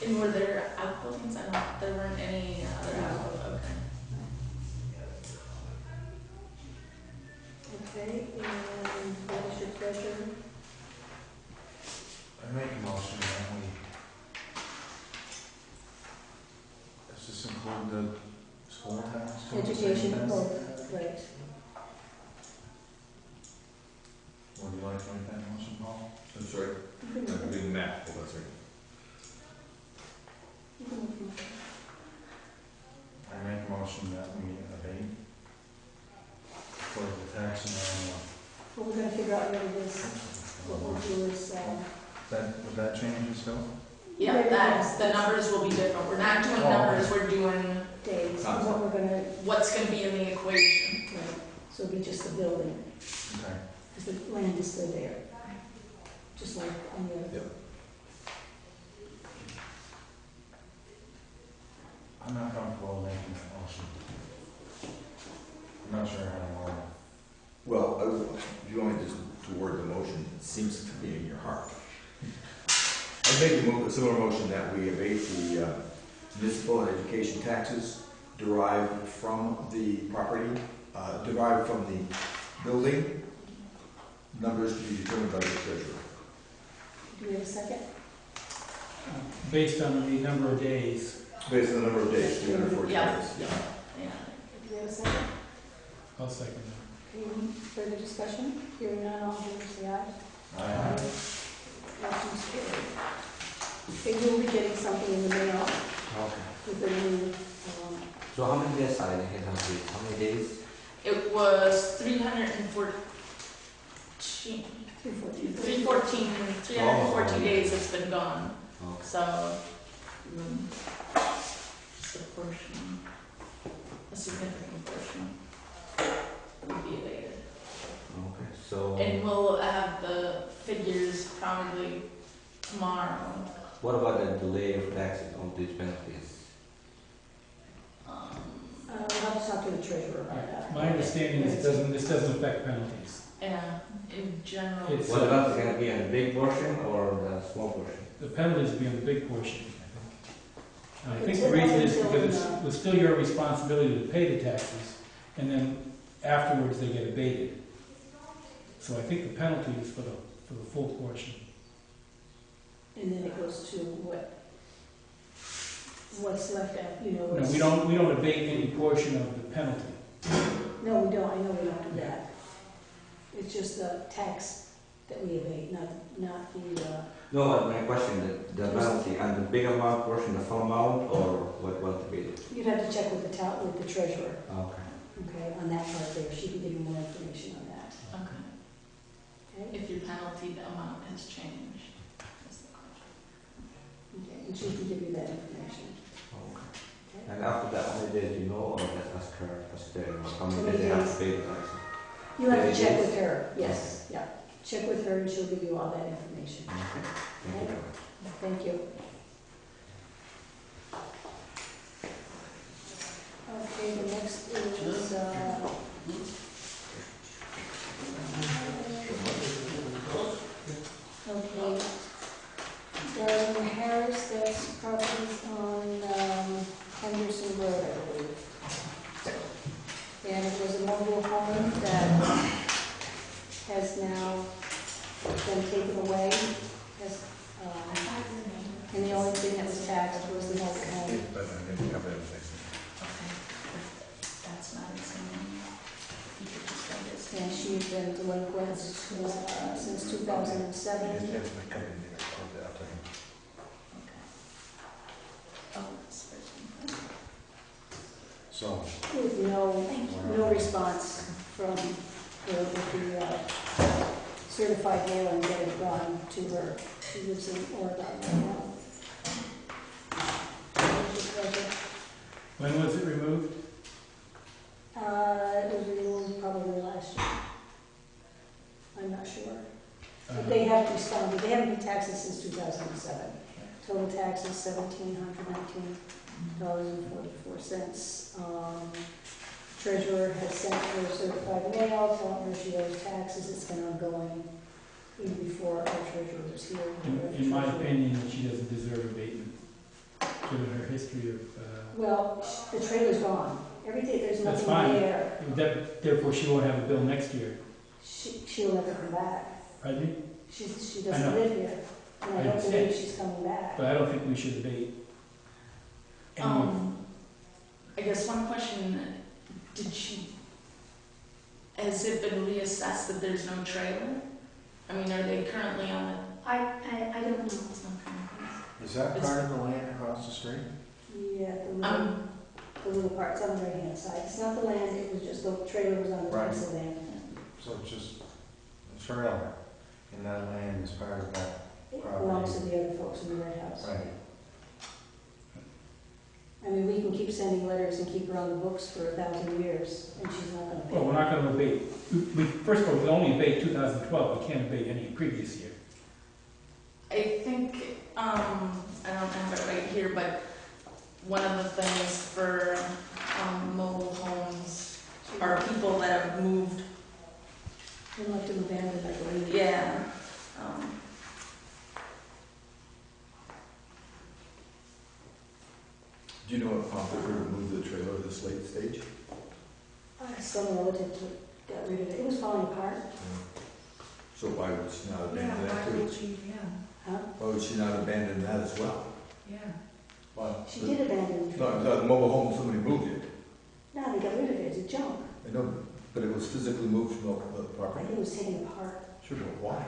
And were there outbuildings? I don't, there weren't any other outbuildings, okay. Okay, and what is your pleasure? I make a motion that we, does this include the school tax? Education, Tax? both, right. Would you like to make that motion, Paul? I'm sorry, I'm doing math, hold on a second. I make a motion that we abate for the tax and, Well, we're gonna figure out what it is. What we'll do is, would that change it still? Yeah, that's, the numbers will be different. We're not doing Oh. numbers, we're doing days, and what we're gonna, what's gonna be in the equation. right, so it'll be just the building, Okay. because the land is still there. Just like on the other. Yep. I'm not comfortable making that motion. I'm not sure how I want to. Well, if you want me just to word the motion, it seems to be in your heart. I make a similar motion that we abate the municipal and education taxes derived from the property, derived from the building, numbers to be determined by the treasurer. Do we have a second? Based on the number of days, Based on the number of days, 314 Yeah. days. Yeah. Do we have a second? I'll second that. Any further discussion? Hearing none, all in favor, say aye. Aye. Motion's carried. Okay, we'll be getting something in the mail Okay. with the new, So how many days are in here? How many days? It was 314, 314 days it's been gone, Okay. so, just a portion, a significant portion will be abated. Okay, so And we'll have the figures probably tomorrow. what about the delay of taxes on these penalties? we'll have to talk to the treasurer about that. My understanding is this doesn't affect penalties. Yeah, in general. It's, What about, is it gonna be on a big portion or the small portion? The penalties will be on the big portion, I think. And I think the reason is because it's still your responsibility to pay the taxes, and then afterwards they get abated. So I think the penalty is for the full portion. And then it goes to what's left out, you know. No, we don't abate any portion of the penalty. No, we don't, I know we don't do that. It's just the tax that we abate, not the, No, my question, the penalty and the big amount portion, the full amount, or what to be? you'd have to check with the treasurer, Okay. okay, on that part there. She can give you more information on that, Okay, okay? if your penalty, the amount has changed, that's the question. Okay, and she can give you that information. Okay. And after that, how many days do you know, or just ask her, how many days they have to pay the taxes? You have to 30 check days? with her, yes, yeah. Check with her and she'll give you all that information. Okay. Thank you. Thank you. Okay, the next is, okay. Darlene Harris, that's properties on, Henderson Road, I believe. And it was a mobile home that has now been taken away, has, and the only thing that was taxed was the mobile home. Okay, that's not insane. You could just say this. And she's been delinquent since 2007. Okay. Oh, this person. So, With no response from the certified mail and get it gone to her. She lives in Oregon right now. When was it removed? It was removed probably last year. I'm not sure. But they have responded, they haven't been taxed since 2007. Total taxes $1,719.44. Treasurer has sent her certified mail, telling her she owes taxes. It's been ongoing even before our treasurer was here. In my opinion, she doesn't deserve abatement, given her history of, Well, the trailer's gone. Everything, there's That's nothing fine. there. therefore she won't have a bill next year. She'll never come back. Pardon me? She I doesn't know. live here. And I I don't understand. believe she's coming back. But I don't think we should abate. I guess one question, has it been reassessed that there's no trailer? I mean, are they currently on the, I don't know. it's not currently. is that part of the land across the street? Yeah, the little part's on the right-hand side. It's not the land, it was just the trailer was on the Right. piece of land. So it's just a trailer, and that land is part of that, It belongs to the other folks in the Red House. right? I mean, we can keep sending letters and keep her on the books for 1,000 years, and she's not gonna Well, we're pay. not gonna abate, first of all, we only abate 2012, we can't abate any previous year. I think, I don't have it right here, but one of the things for, mobile homes are people that have moved. And left them abandoned, I believe. Yeah. Do you know what prompted her to move the trailer at this late stage? Some relative got rid of it. It was falling apart. So why would she not Yeah, abandon that why too? would she, yeah, Huh? Why would she not abandon that as well? yeah. Well, She did abandon it. No, the mobile home, somebody moved it. No, they got rid of it. It's junk. I know, but it was physically moved from the I property. think it was taken apart. Sure, but why?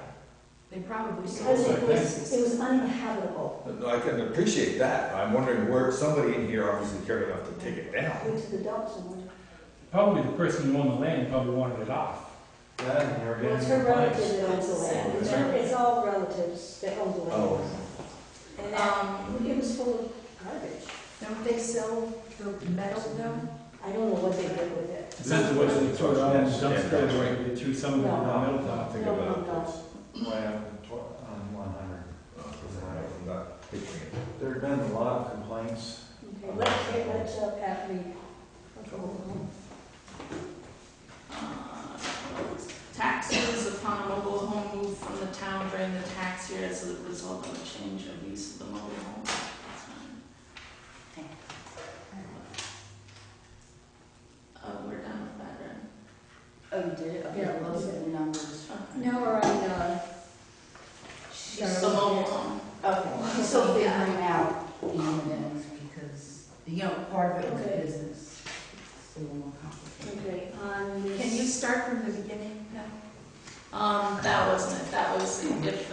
They probably Because sold it was uninhabitable. No, I can appreciate that. I'm wondering where somebody in here obviously cared enough to take it down. Went to the dump somewhere. Probably the person who owned the land probably wanted it off. Yeah, and you're Well, getting it's her complaints. relative that owns the land. It's all relatives that own the land. Oh. And that, it was full of garbage. Don't they sell the metal though? I don't know what they did with it. Depends on whether they threw it all in the dumpster or they threw some of it in the No. middle I top. think No, about no, no. this. Way up on 100. I'm not picturing it. There have been a lot of complaints. Okay, let's Pat read. Taxes upon a mobile home moved from the town during the tax year as a result of a change of use of the mobile home. That's fine. We're done with that, right? Oh, you did? Okay, Yeah. those are the numbers. Okay. Now we're on, The mobile home. Okay, she's still figuring out dividends because, you know, part of it was Okay. business. It's a little more complicated. okay, on this. Can you start from the beginning now? That wasn't it. That was if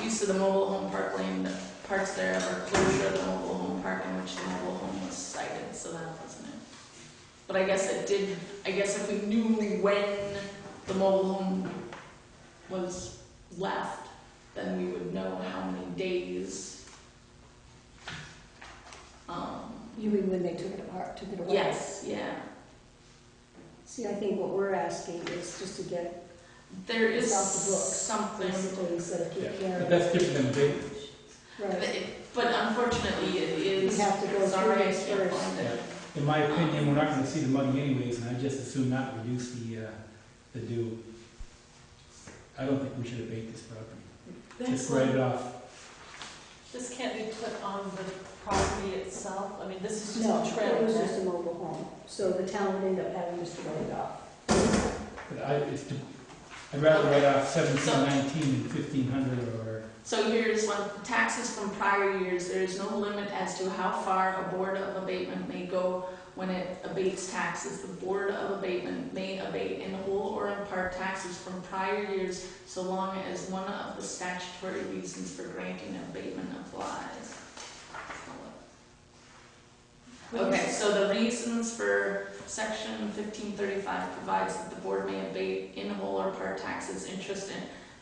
use of the mobile home park land, parts thereof, or closure of the mobile home park in which the mobile home was sited. So that wasn't it. But I guess it did. I guess if we knew when the mobile home was left, then we would know how many days. You mean when they took it apart, took it away? Yes, yeah. See, I think what we're asking is just to get There is It's off the books, something. basically instead of keep carrying. But that's different than abatement. Right. But unfortunately, it is. We have to go Sorry, through I this can't first. find it. In my opinion, we're not gonna see the money anyways, and I just assume not reduce the due. I don't think we should abate this property. Just write it off. This can't be put on the property itself, I mean, this is No, just a it trailer. was just a mobile home, so the town would end up having just to write it off. But I'd rather write off 1719 than 1500 or. So here's one, taxes from prior years, there is no limit as to how far a board of abatement may go when it abates taxes. The board of abatement may abate in whole or in part taxes from prior years so long as one of the statutory reasons for granting abatement applies. Okay, so the reasons for section 1535 provides that the board may abate in whole or part taxes, interest,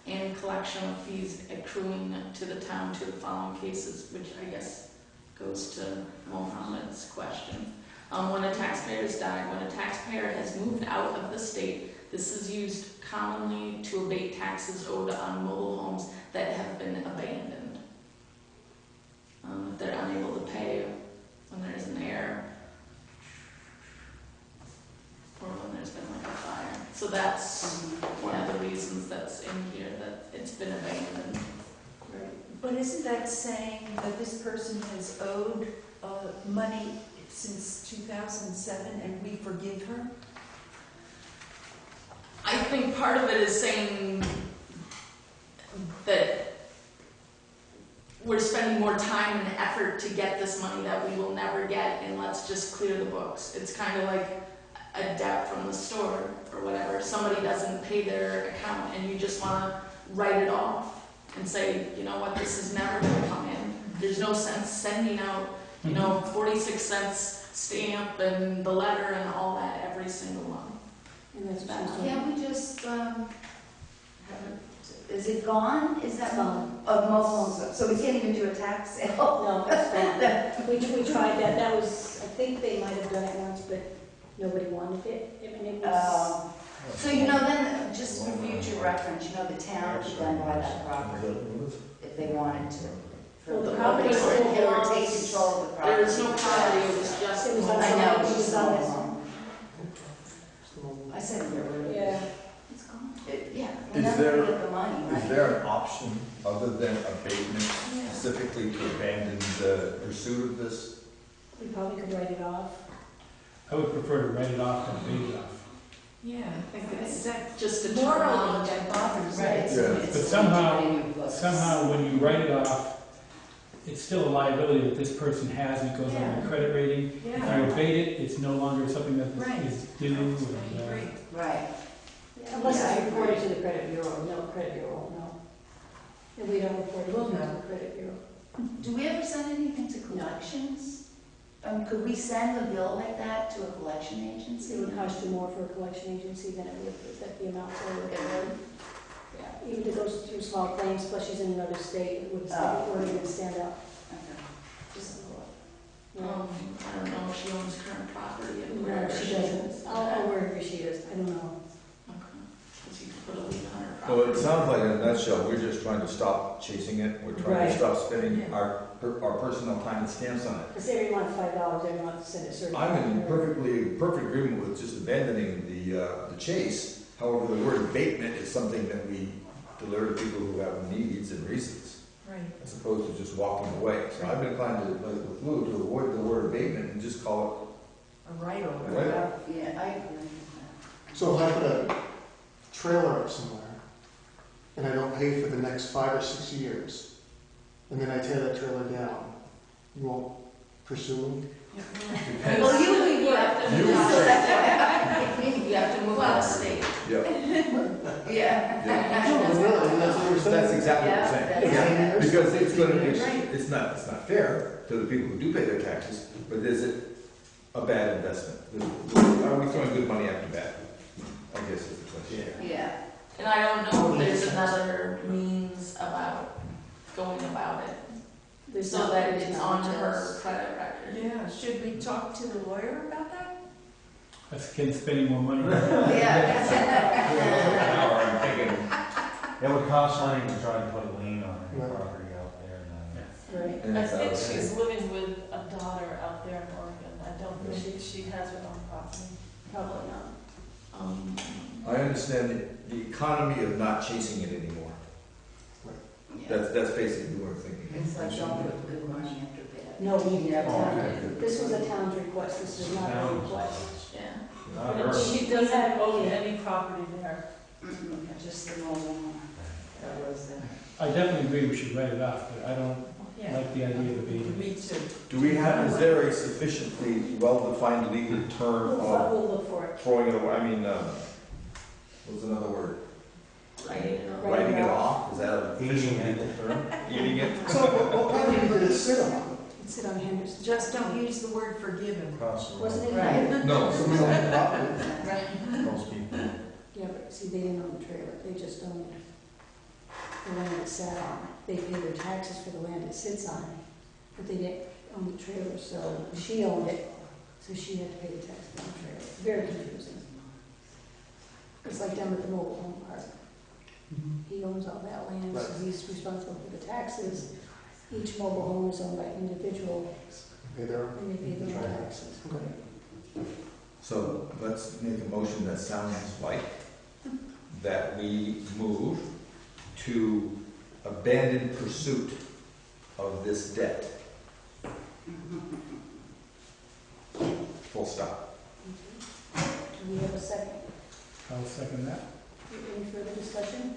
and collection of fees accruing to the town to the following cases, which I guess goes to Mohammed's question. When a taxpayer has died, when a taxpayer has moved out of the state, this is used commonly to abate taxes owed on mobile homes that have been abandoned. If they're unable to pay when there's an heir, or when there's been like a fire. So that's one of the reasons that's in here, that it's been abandoned. But isn't that saying that this person has owed money since 2007 and we forgive her? I think part of it is saying that we're spending more time and effort to get this money that we will never get, and let's just clear the books. It's kind of like a debt from the store or whatever. Somebody doesn't pay their account and you just want to write it off and say, you know what, this is never going to come in. There's no sense sending out, 46 cents stamp and the letter and all that every single month. And that's bad. Can't we just, have it, is it gone? Is that Gone. of mobile homes? So we can't even do a tax sale? No, that's fine. We tried that. That was, I think they might have done it once, but nobody wanted it. I mean, it was. So, you know, then, just for future reference, the town could then buy that property if they wanted to. Well, the For property or still take belongs. control of the property. There is no property, it was just. It was I know, it was it's just on mobile this. home. I said get rid of it. Yeah. It's gone. Yeah, Is we're never there- gonna get the money, right? Is there an option other than abatement Yeah. specifically to abandon the pursuit of this? We probably could write it off. I would prefer to write it off than pay it off. Yeah. I think it's That just a morally, terminology. that bothers me. Right. Yeah. But somehow when you write it off, it's still a liability that this person has, and it goes on Yeah. their credit rating. If Yeah. you abate it, it's no longer something that Right. is due. I and, agree. Right. Unless Yeah, I it's reported agree. to the credit bureau, no, credit bureau won't know. And we don't report it We'll to know. the credit bureau. Do we ever send anything to collections? Could we send a bill like that to a collection agency? It would cost you more for a collection agency than it would if the amounts are Okay, really? Yeah, even if it goes through small claims, plus she's in another state, it would Oh. wouldn't even stand up. Okay. Just a thought. I don't know if she owns current property and No, where she doesn't. I'll wherever she is, I don't know. Okay, because you could put a lien on her Well, property. it sounds like in a nutshell, we're just trying to stop chasing it. We're trying to Right. stop spending our personal time and stamps on it. Because every month, $5, every month, send a certain. I'm in perfect agreement with just abandoning the chase. However, the word abatement is something that we deliver to people who have needs and reasons, Right. as opposed to just walking away. So I've been inclined to, like with Lou, to avoid the word abatement and just call A write-off. it, right? Yeah, I agree with So if I put a trailer up somewhere, and I don't pay for the next 5 or 6 years, and then I tear that trailer down, you won't pursue me? that. Well, you have to You move would out, say- that's why. You have to move out of state. Yeah. Yeah. No, really, that's what we're saying. That's exactly what I'm saying. Yeah, Yeah. Because it's gonna, Right. it's not fair to the people who do pay their taxes, but is it a bad investment? Are we throwing good money after bad? I guess is the question. Yeah. And I don't know if there's another means about going about it, There's so not- that there's it's not on details. her credit record. Yeah, should we talk to the lawyer about that? That's again spending more money. Yeah. Now I'm thinking, It would cost money to try to put a lien on her Right. property out there and Right. and I it's think out she's there. living with a daughter out there in Oregon. I don't think she has her own property. Probably not. I understand the economy of not chasing it anymore. That's basically what I'm thinking. It's like don't put good money after bad. No, we never. Oh, okay. This was a town's request, this is not a Town's request. Yeah. Not But her. she doesn't own any property there. Just the mobile home. That was there. I definitely agree we should write it off, but I don't Yeah. like the idea of abating it. Me too. Do we have, is there a sufficiently well-defined legal term of We'll look for it. throwing it away? I mean, what's another word? Right. Writing it off? Is that a Eating it. eating it? So what property did it sit on? Sit on Henderson. Just don't use the word forgiven. Across the road. Wasn't it? Right. No. So we don't have property. Most people. Yeah, but see, they didn't own the trailer, they just owned the land it sat on. They pay their taxes for the land it sits on, but they didn't own the trailer, so she owned it, so she had to pay the tax for the trailer. Very confusing. It's like down at the mobile home park. He owns all that land, so Right. he's responsible for the taxes. Each mobile home is owned by individual, Hey there. and they pay their own taxes. So let's make a motion that sounds like that we move to abandon pursuit of this debt. Full stop. Do we have a second? I'll second that. Any further discussion?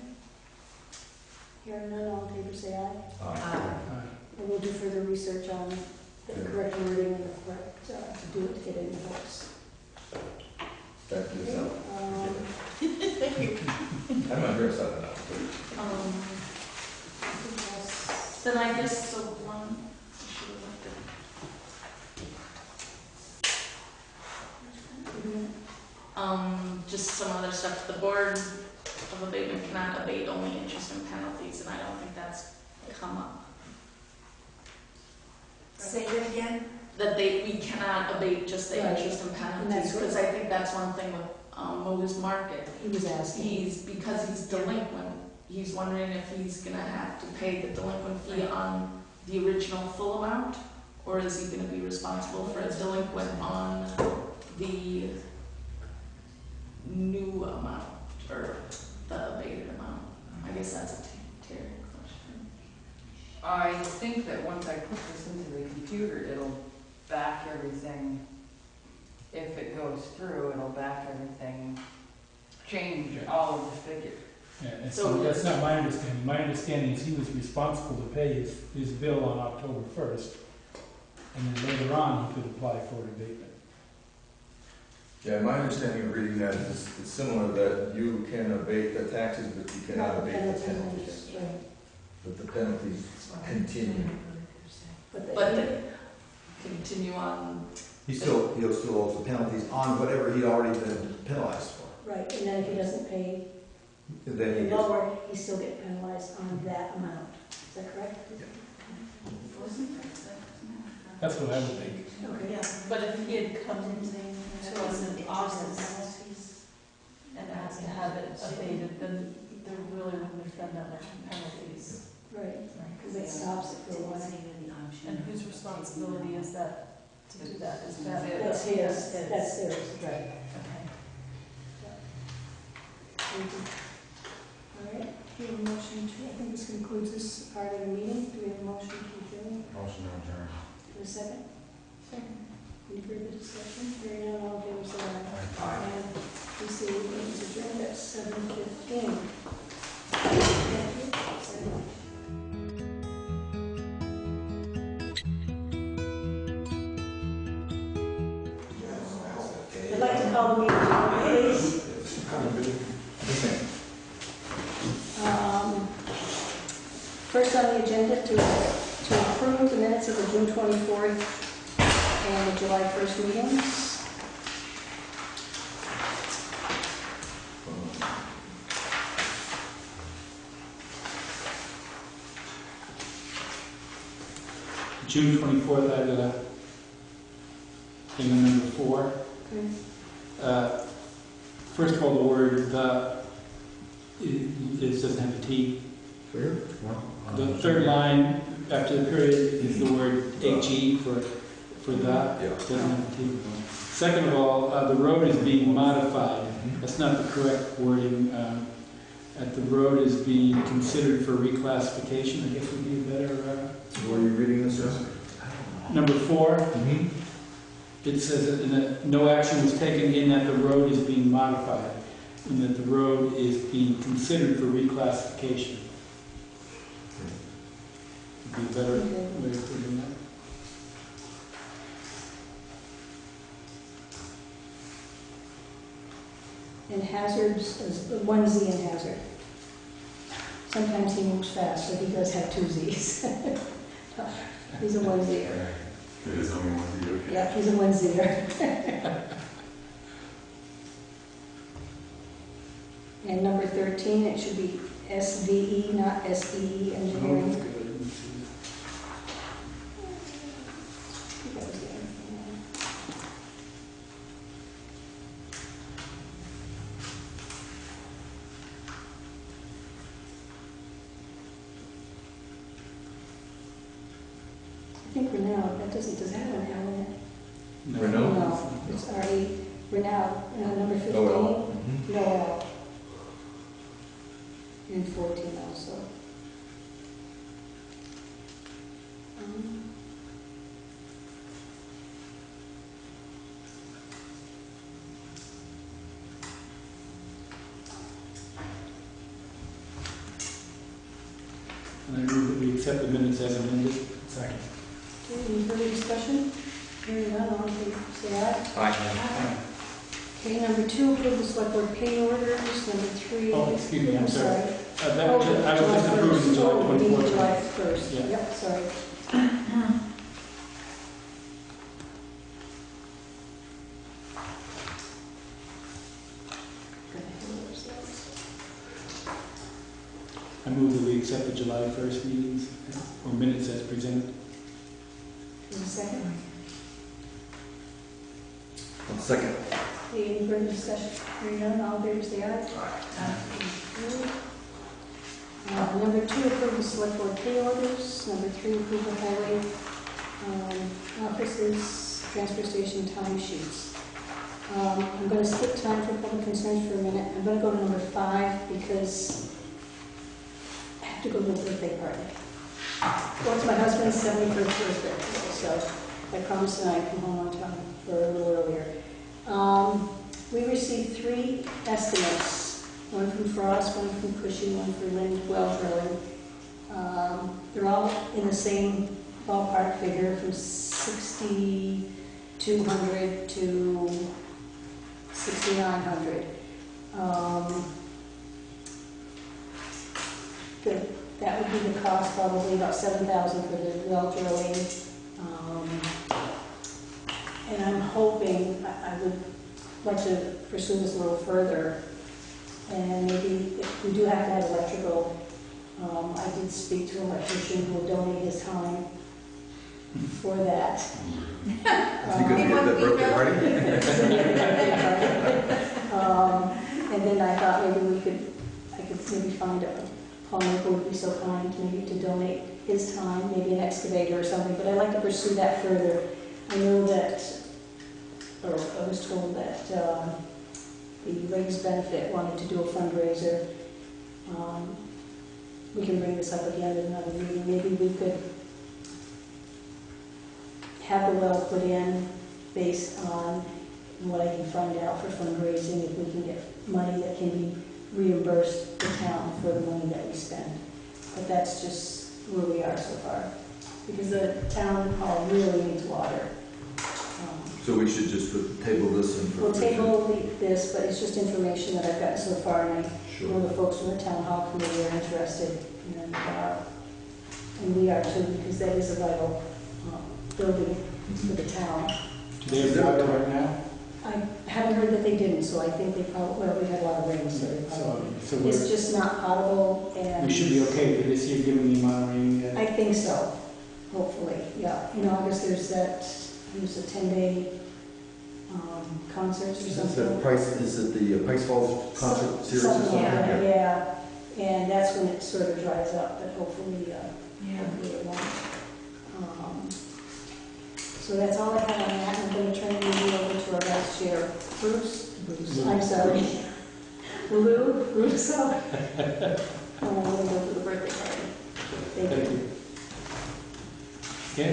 Hearing none, all in favor say aye. Aye. And we'll do further research on the correct wording and the correct, to do it to get it in the books. That is, Okay, I'm not very excited now. I think that's- Then I guess, so one, I should have left it. Just some other stuff, the board of abatement cannot abate only interest and penalties, and I don't think that's come up. Say that again? That we cannot abate just the Right. interest and And penalties, that's because I think that's one thing with Mo's Market. He was asking. Because he's delinquent, he's wondering if he's gonna have to pay the delinquent fee on the original full amount, or is he gonna be responsible for a delinquent on the new amount, or the guess that's a Terry question. I think that once I put this into the computer, it'll back everything. If it goes through, it'll back everything, change all of the figures. Yeah, and So- so that's not my understanding. My understanding is he was responsible to pay his bill on October 1st, and then later on, he could apply for an abatement. Yeah, my understanding of reading that is it's similar, that you can abate the taxes, but you cannot abate the penalties. Right. But the penalties continue. But But the, continue on, He'll still owe the penalties on whatever he'd already been penalized for. Right, and then if he doesn't pay And then he the gets, lower, he still gets penalized on that amount. Is that correct? That's what I would think. Okay. Yeah, but if he had come to us in August and asked to have it abated, then there really wouldn't have been that much penalties. Right, because it stops it for a while. And whose responsibility is that to do that? Is that? That's his, that's theirs, right. Okay. Thank you. All right, do we have a motion to, I think this concludes this part of the meeting. Do we have a motion to adjourn? Motion to adjourn. For a second? Second. Any further discussion? Hearing none, all in favor, say aye. Aye. And we see it is adjourned at 7:15. Thank you very much. I'd like to call the meeting to order, please. First on the agenda to approve the minutes of the June 24th and the July 1st meetings. June 24th, I had thing number 4. Okay. First of all, the word "the" it doesn't have a T. clear? The third line after the period is the word "ag" for that. Yeah. Doesn't have a T. Second of all, the road is being modified. That's not the correct wording. That the road is being considered for reclassification, I guess would be a better. Were you reading this, sir? Number 4. Mm-hmm. It says that no action was taken in that the road is being modified, and that the road is being considered for reclassification. Would be a better way of putting that. And hazards is 1 Z in hazard. Sometimes he moves fast, but he does have 2 Z's. He's a 1 Zer. It is only one view. Yeah, he's a 1 Zer. And number 13, it should be SVE, not SEE engineering. I think Renault, that does that have an L in it? Renault? No, it's already, Renault, number 15. Oh, well. Mhm. No L. And 14 also. And I move that we accept the minutes as amended. Second. Okay, any further discussion? Hearing none, all in favor, say aye. Aye. Okay, number 2, approve the select board pay orders. Number 3. Oh, excuse me, I'm sorry. Oh, I was just approving July Oh, we need 24th. July 1st. Yeah. Yep, sorry. I move that we accept the July 1st meetings or minutes as presented. In a second. Second. Okay, any further discussion? Hearing none, all in favor, say aye. Number 2, approve the select board pay orders. Number 3, approve the highway offices, transfer station time sheets. I'm going to skip time for public concerns for a minute. I'm going to go to number 5 because have to go to a birthday party. Well, it's my husband's 71st birthday, so I promised that I'd come home on time for a little earlier. We received 3 estimates, one from Frost, one from Cushing, one for Lind well drilling. They're all in the same ballpark figure, from $6,200 to $6,900. That would be the cost, probably about $7,000 for the well drilling. And I'm hoping, I would like to pursue this a little further. And maybe if we do have to have electrical, I did speak to an electrician who will donate his time for that. Is he gonna be at the birthday party? And then I thought maybe I could maybe find a plumber who would be so kind maybe to donate his time, maybe an excavator or something, but I'd like to pursue that further. I know that, or I was told that the Ladies Benefit wanted to do a fundraiser. We can bring this up again at another meeting. Maybe we could have the well put in based on what I can find out for fundraising, if we can get money that can be reimbursed the town for the money that we spend. But that's just where we are so far, because the town hall really needs water. So we should just table this and... We'll table this, but it's just information that I've gotten so far, and I know the folks from the town hall committee are interested, and we are too, because that is a vital building for the town. Do they have water right now? I haven't heard that they didn't, so I think they probably, well, we had a lot of rain, so they probably, So it's just not potable, and... we should be okay for this year, given the amount of rain. I think so, hopefully, yeah. In August, there's a 10-day concerts or Is something. it the Pikes Falls concert series or something? Yeah, and that's when it sort of dries up, but hopefully, hopefully it won't. So that's all I have on that. I'm going to turn the meeting over to our vice chair, Bruce, I'm sorry, Lou Russo. I'm going to go to the birthday party. Thank you. Okay,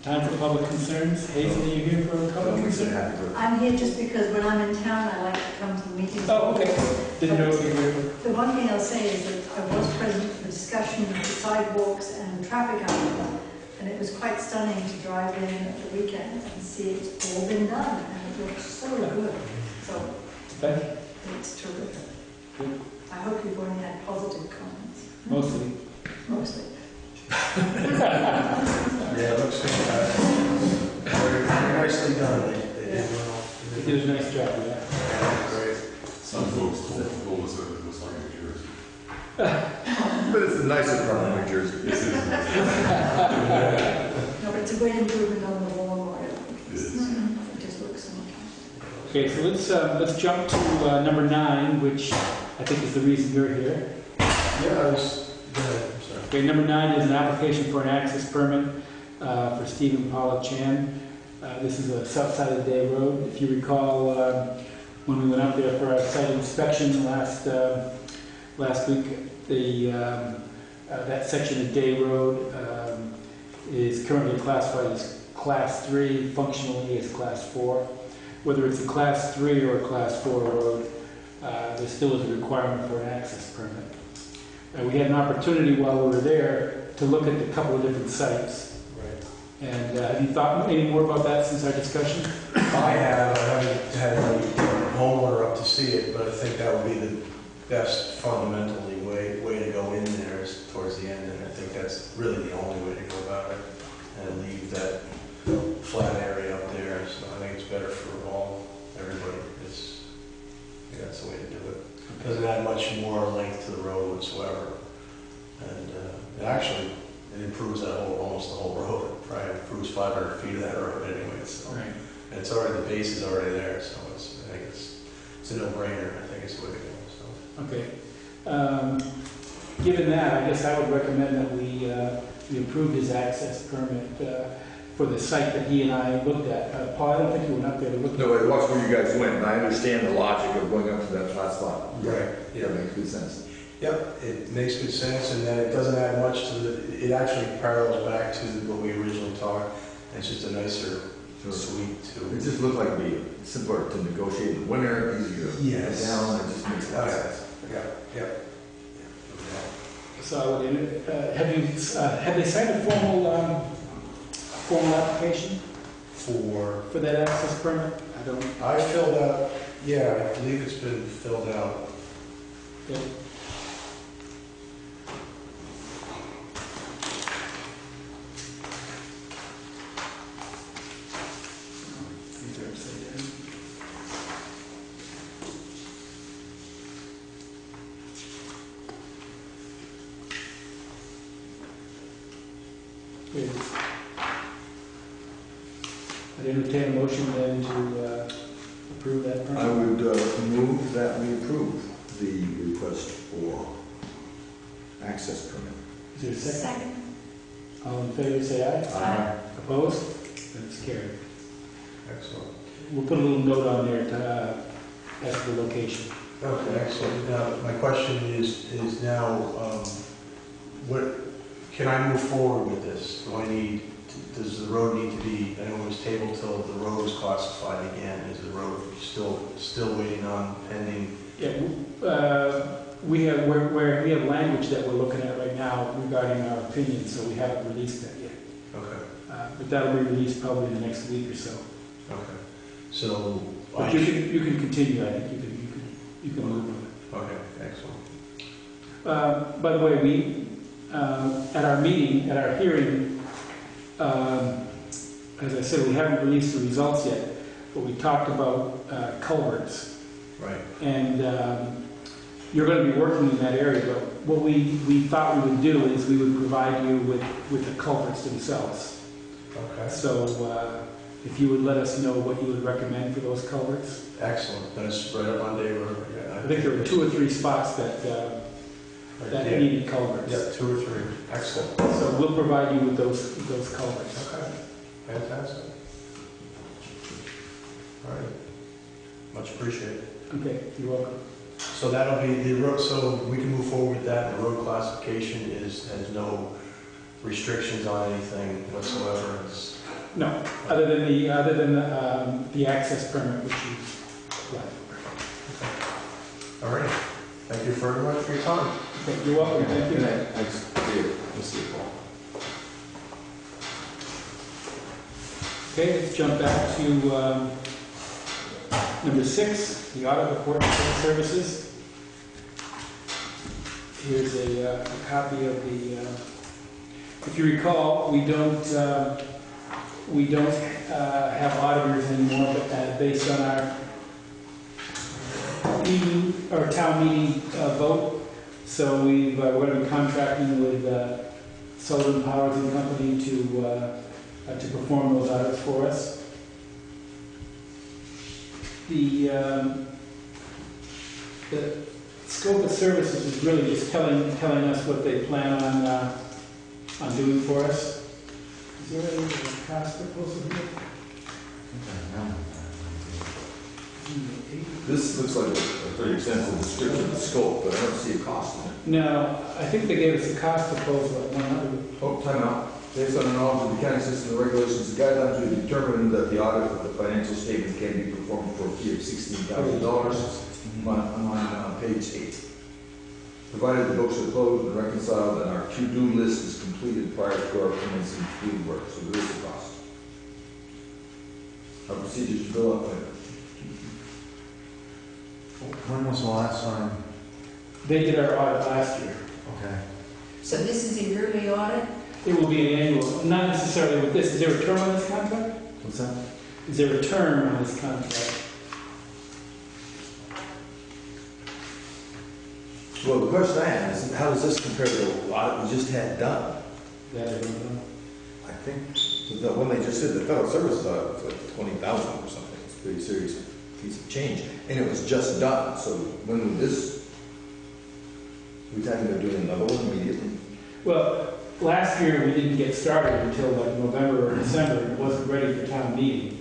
time for public concerns. Hazel, are you here for a public concern? I'm here just because when I'm in town, I like to come to the meetings. Oh, okay. Didn't know if you were. The one thing I'll say is that I was present for the discussion of the sidewalks and traffic outlet, and it was quite stunning to drive in at the weekend and see it's all been done, and it looks so good. So, it's terrific. Good. I hope you've only had positive comments. Mostly. Mostly. Yeah, it looks fantastic. Very nicely done. They did well. They did a nice job with that. Great. Some folks told us that it was like New Jersey. But it's the nicest part of New Jersey. Yes, it is. No, but it's a great improvement on the wall. It just looks so much. Okay, so let's jump to number 9, which I think is the reason you're here. Yeah, go ahead. Okay, number 9 is an application for an access permit for Stephen Paula Chan. This is a south side of the Day Road. If you recall, when we went up there for our site inspection last week, that section of Day Road is currently classified as Class 3, functionally as Class 4. Whether it's a Class 3 or a Class 4 road, there still is a requirement for an access permit. We had an opportunity while we were there to look at a couple of different sites. Right. And have you thought any more about that since our discussion? I haven't had any homeowner up to see it, but I think that would be the best fundamentally way to go in there is towards the end, and I think that's really the only way to go about it, and leave that flat area up there. So I think it's better for everybody. That's the way to do it. Doesn't add much more length to the road whatsoever, and it improves almost the whole road. It probably improves 500 feet of that road anyway. So. Right. And it's already, the base is already there, so I think it's a no-brainer. I think it's the way to go. So. Okay. Given that, I guess I would recommend that we approve his access permit for the site that he and I looked at. Paul, I don't think you went up there to look at it. No, I watched where you guys went, and I understand the logic of going up to that flat spot. Right. Yeah, that makes good sense. Yep, it makes good sense, and then it doesn't add much to the, it actually parallels back to what we originally talked, and it's just a nicer suite to. It just looked like it'd be simpler to negotiate in the winter, easier to get down, it just makes sense. Yeah. So have they signed a formal application for that access permit? I filled out, yeah, I believe it's been filled out. Yeah. I'd entertain a motion then to approve that permit. I would move that we approve the request for access permit. Is there a second? Second. All in favor, say aye. Aye. Opposed? That's carried. Excellent. We'll put a little note on there to, as to the location. Okay, excellent. Now, my question is now, what, can I move forward with this? Does the road need to be, I know it was tabled till the road was classified again. Is the road still waiting on pending? Yeah, we have language that we're looking at right now regarding our opinion, so we haven't released that yet. Okay. But that'll be released probably in the next week or so. Okay. So. But you can continue, I think you can move on it. Okay, excellent. By the way, we, at our meeting, at our hearing, as I said, we haven't released the results yet, but we talked about culverts. Right. And you're going to be working in that area, but what we thought we would do is we would provide you with the culverts themselves. Okay. So if you would let us know what you would recommend for those culverts. Excellent. That's right up on Day Road. Yeah, I think there were 2 or 3 spots that needed culverts. Yeah, 2 or 3. Excellent. So we'll provide you with those culverts. Okay. Fantastic. All right. Much appreciated. Okay, you're welcome. So that'll be the road, so we can move forward with that. The road classification has no restrictions on anything whatsoever. No, other than the access permit which you applied for. All right. Thank you very much for your time. Okay, you're welcome. Thank you. Thanks. See you, Paul. Okay, let's jump back to number 6, the audit report for services. Here's a copy of the. If you recall, we don't have auditors anymore, but based on our meeting or town meeting vote. So we're going to be contracting with Sullivan Powers and Company to perform those audits for us. The scope of services is really just telling us what they plan on doing for us. Is there any cost proposal here? This looks like a pretty extensive description of the scope, but I don't see a cost in it. No, I think they gave us a cost proposal at 100. Oh, time out. Based on the knowledge of the accounting system and regulations, the guidelines will determine that the audit of the financial statement can be performed for a fee of $16,000 on page 8. Provided the books are closed and reconciled and our to-do list is completed prior to our commencing field work, so there is a cost. Our procedures to bill up. When was the last time? They did our audit last year. Okay. So this is a yearly audit? It will be an annual, not necessarily with this. Is there a term on this contract? What's that? Is there a term on this contract? Well, the question I have is, how does this compare to the audit we just had done? That I don't know. I think the one they just did, the federal services audit was like 20,000 or something. It's a pretty serious piece of change, and it was just done. So when would this? We talking about doing another one immediately? Well, last year we didn't get started until like November or December, and it wasn't ready for town meeting.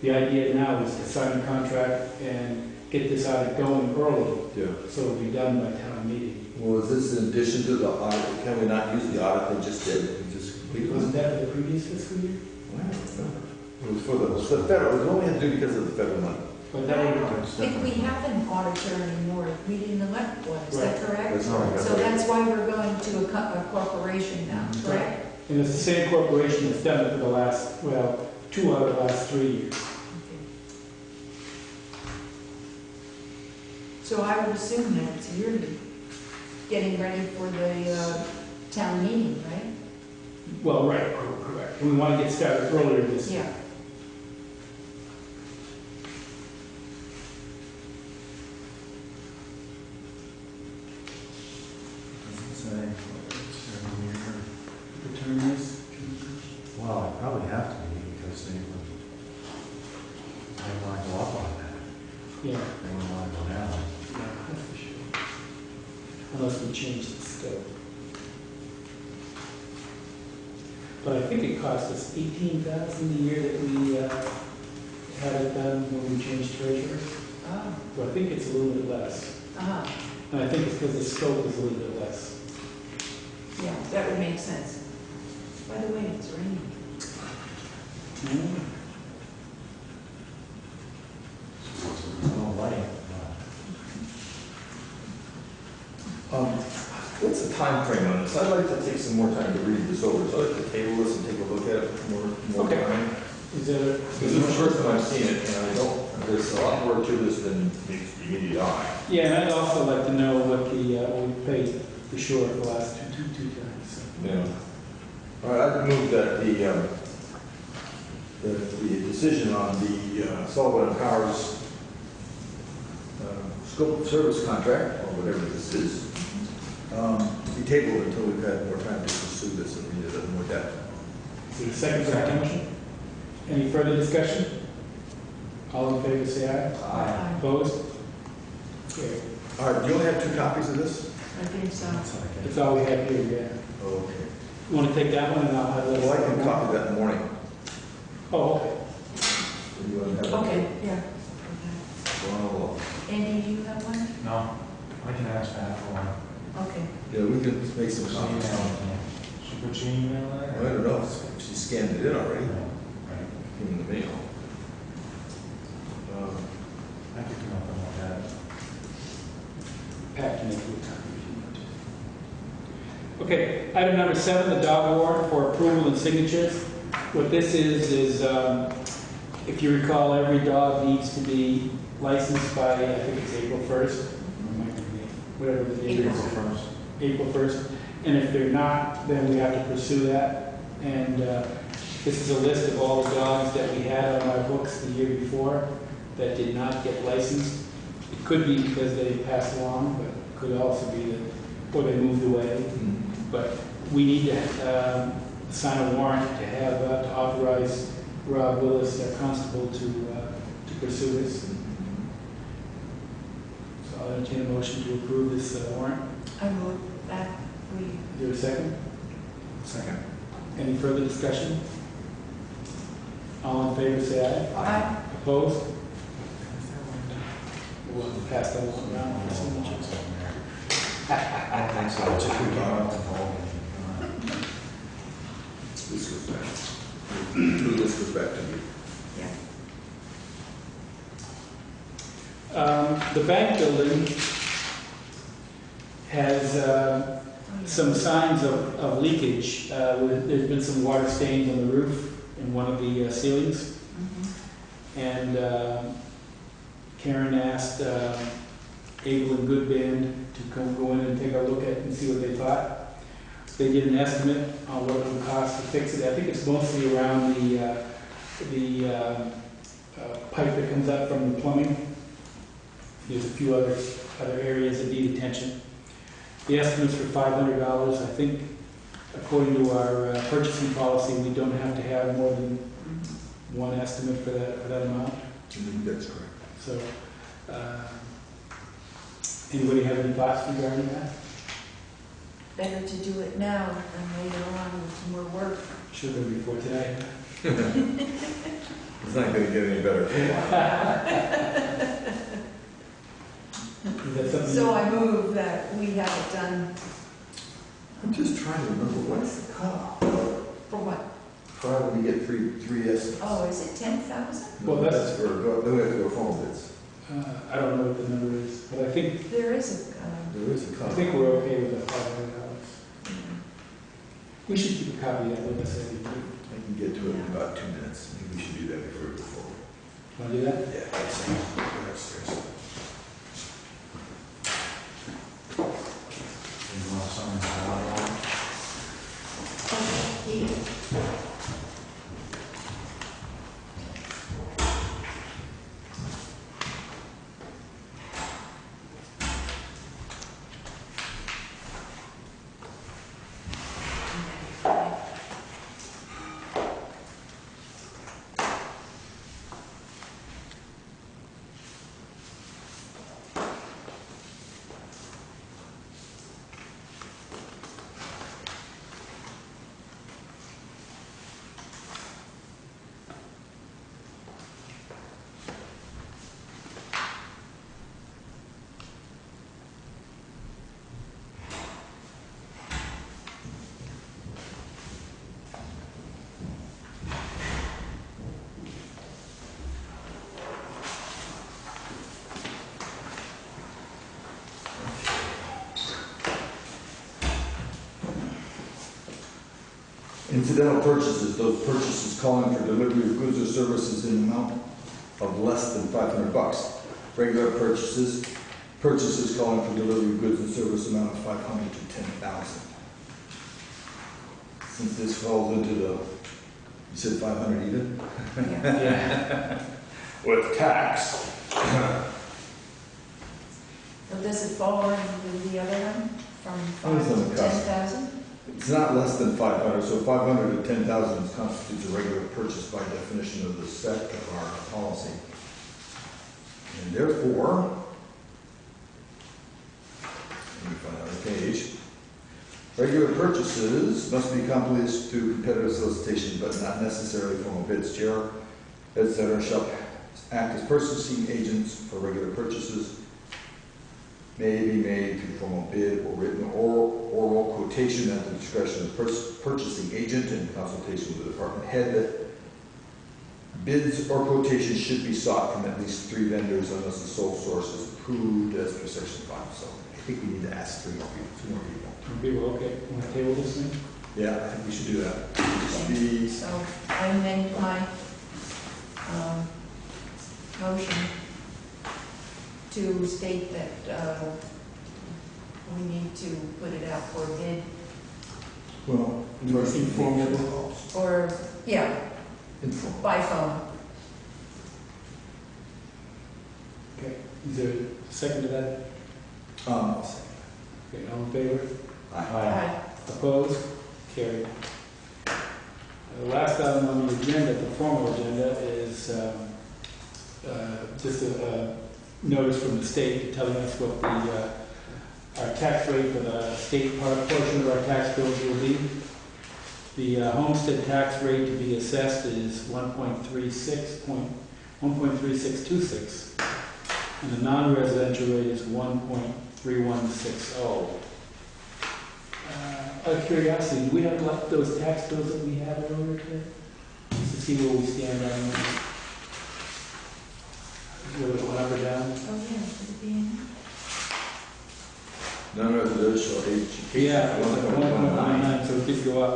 The idea now is to sign a contract and get this audit going early, Yeah. so it'll be done by town meeting. Well, is this in addition to the audit? Can we not use the audit they just did? We just completed it? Wasn't that for the previous fiscal year? Wow, it was for the federal, it was only had to do because of the federal money. But that would If we have an auditor anymore, we didn't elect one, is that correct? That's not So that's why we're going to a corporation now, correct? And it's the same corporation that's done it for the last, well, 2 out of the last 3 years. So I would assume that it's yearly, getting ready for the town meeting, right? Well, right, correct. We want to get started earlier this year. Yeah. Return this. Well, I probably have to be because they want to go up on that. Yeah, They wouldn't want to go down. yeah, that's for sure. Unless we change the scope. But I think it cost us $18,000 a year that we had it done when we changed treasurer. Oh, So I think it's a little bit less. And I think it's because the scope is a little bit less. yeah, that would make sense. By the way, it's raining. I don't like it. What's the time frame on this? I'd like to take some more time to read this over, so I'd like to table this and take a look at it more Okay. time. Is there? Because this is the first time I've seen it, and I don't, there's a lot more to this than meets the immediate eye. Yeah, and I'd also like to know what what we paid for sure the last two times. So. Yeah. All right, I'd move that the decision on the Sullivan and Powers scope of service contract, or whatever this is, be tabled until we've had more time to pursue this and read it in more depth. Is there a second for that motion? Any further discussion? All in favor, say aye. Aye. Opposed? Okay. All right, do you only have 2 copies of this? I think so. That's all we have here, yeah. Oh, okay. You want to take that one and I'll have the Well, I can copy that in the morning. Oh, okay. You want to have it? Okay, yeah. Well, Andy, do you have one? No, I can ask Pat for one. Okay. yeah, we can make some Just copies. email it to me. She put your email I there? don't know, if she scanned it in already, Right. in the mail. I could come up with that. Pat can make you a copy if you want to. Okay, item number 7, the dog warrant for approval and signatures. What this is if you recall, every dog needs to be licensed by, I think it's April 1st, whatever the date is. April 1st. April 1st. And if they're not, then we have to pursue that. And this is a list of all the dogs that we had on our books the year before that did not get licensed. It could be because they passed along, but it could also be that, or they moved away. But we need to sign a warrant to have, to authorize Rob Willis, our constable, to pursue this. So I'll entertain a motion to approve this warrant. I move that we. Is there a second? Second. Any further discussion? All in favor, say aye. Aye. Opposed? We'll pass that one around for signatures. I don't think so. Just we got up and told me. This goes back. This goes back to you. The bank building has some signs of leakage. There's been some water stains on the roof in one of the ceilings. And Karen asked Able and Goodband to come go in and take a look at it and see what they thought. They did an estimate on what it would cost to fix it. I think it's mostly around the pipe that comes up from the plumbing. There's a few other areas that need attention. The estimate's for $500. I think, according to our purchasing policy, we don't have to have more than one estimate for that amount. That's correct. So, anybody have any thoughts regarding that? Better to do it now than later on with some more work. Should have been before today. It's not going to get any better. So I move that we have it done. I'm just trying to remember, what's the cutoff? For what? Try when we get three estimates. Oh, is it 10,000? Well, that's- then we have to go formal bids. I don't know what the number is, but I think, There is a, There is a I cutoff. think we're okay with the $500. We should keep a copy of that with us every week. I can get to it in about 2 minutes. Maybe we should do that before we go forward. Want to do that? Yeah, that's go upstairs. You want something to add on? Incidental purchases, those purchases calling for delivery of goods or services in an amount of less than $500. Regular purchases, purchases calling for delivery of goods and service amount of 500 to 10,000. Since this falls into the, you said 500 even? Yeah. With tax. So does it fall into the other one from Depends on 5 the to cost. 10,000? It's not less than 500, so 500 to 10,000 constitutes a regular purchase by definition of the set of our policy. And therefore, let me find out the page. Regular purchases must be accomplished through competitive solicitation, but not necessarily formal bids. Chair, etc. shall act as purchasing agents for regular purchases. May be made through formal bid or written oral quotation at the discretion of the purchasing agent in consultation with the department head. Bids or quotations should be sought from at least 3 vendors unless the sole source is approved as per section 5. So I think we need to ask 2 more people. People, okay, want to table this thing? Yeah, I think we should do that. Just be, So I amend my motion to state that we need to put it out for bid well, Informal. or, yeah, informal. by phone. Okay, is there a second to that? I'll say. Okay, all in favor? Aye. Opposed? Carried. The last item on the agenda, the formal agenda, is just a notice from the state telling us what our tax rate for the state portion of our tax bills will be. The homestead tax rate to be assessed is 1.3626, and the non-residential rate is 1.3160. Out of curiosity, do we have like those tax bills that we had earlier today? Just to see where we stand on them. Whether it went up or down? Oh, yeah, should it be in? Non-residential H. Yeah, it was like 1.19, so it did go up.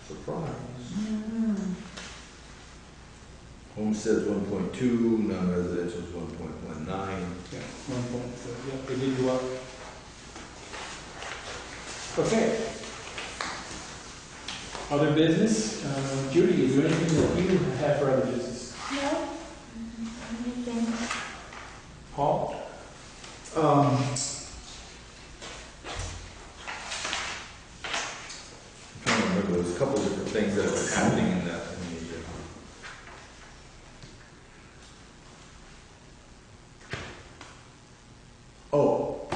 Surprise. Mm-hmm. Homestead's 1.2, non-residential is 1.19. Yeah, 1 point, so, yeah, it did go up. Okay. Other business? Judy, is there anything that you have for other business? No? Anything? Paul? I'm trying to remember, there's a couple of different things that have been happening in that. Oh.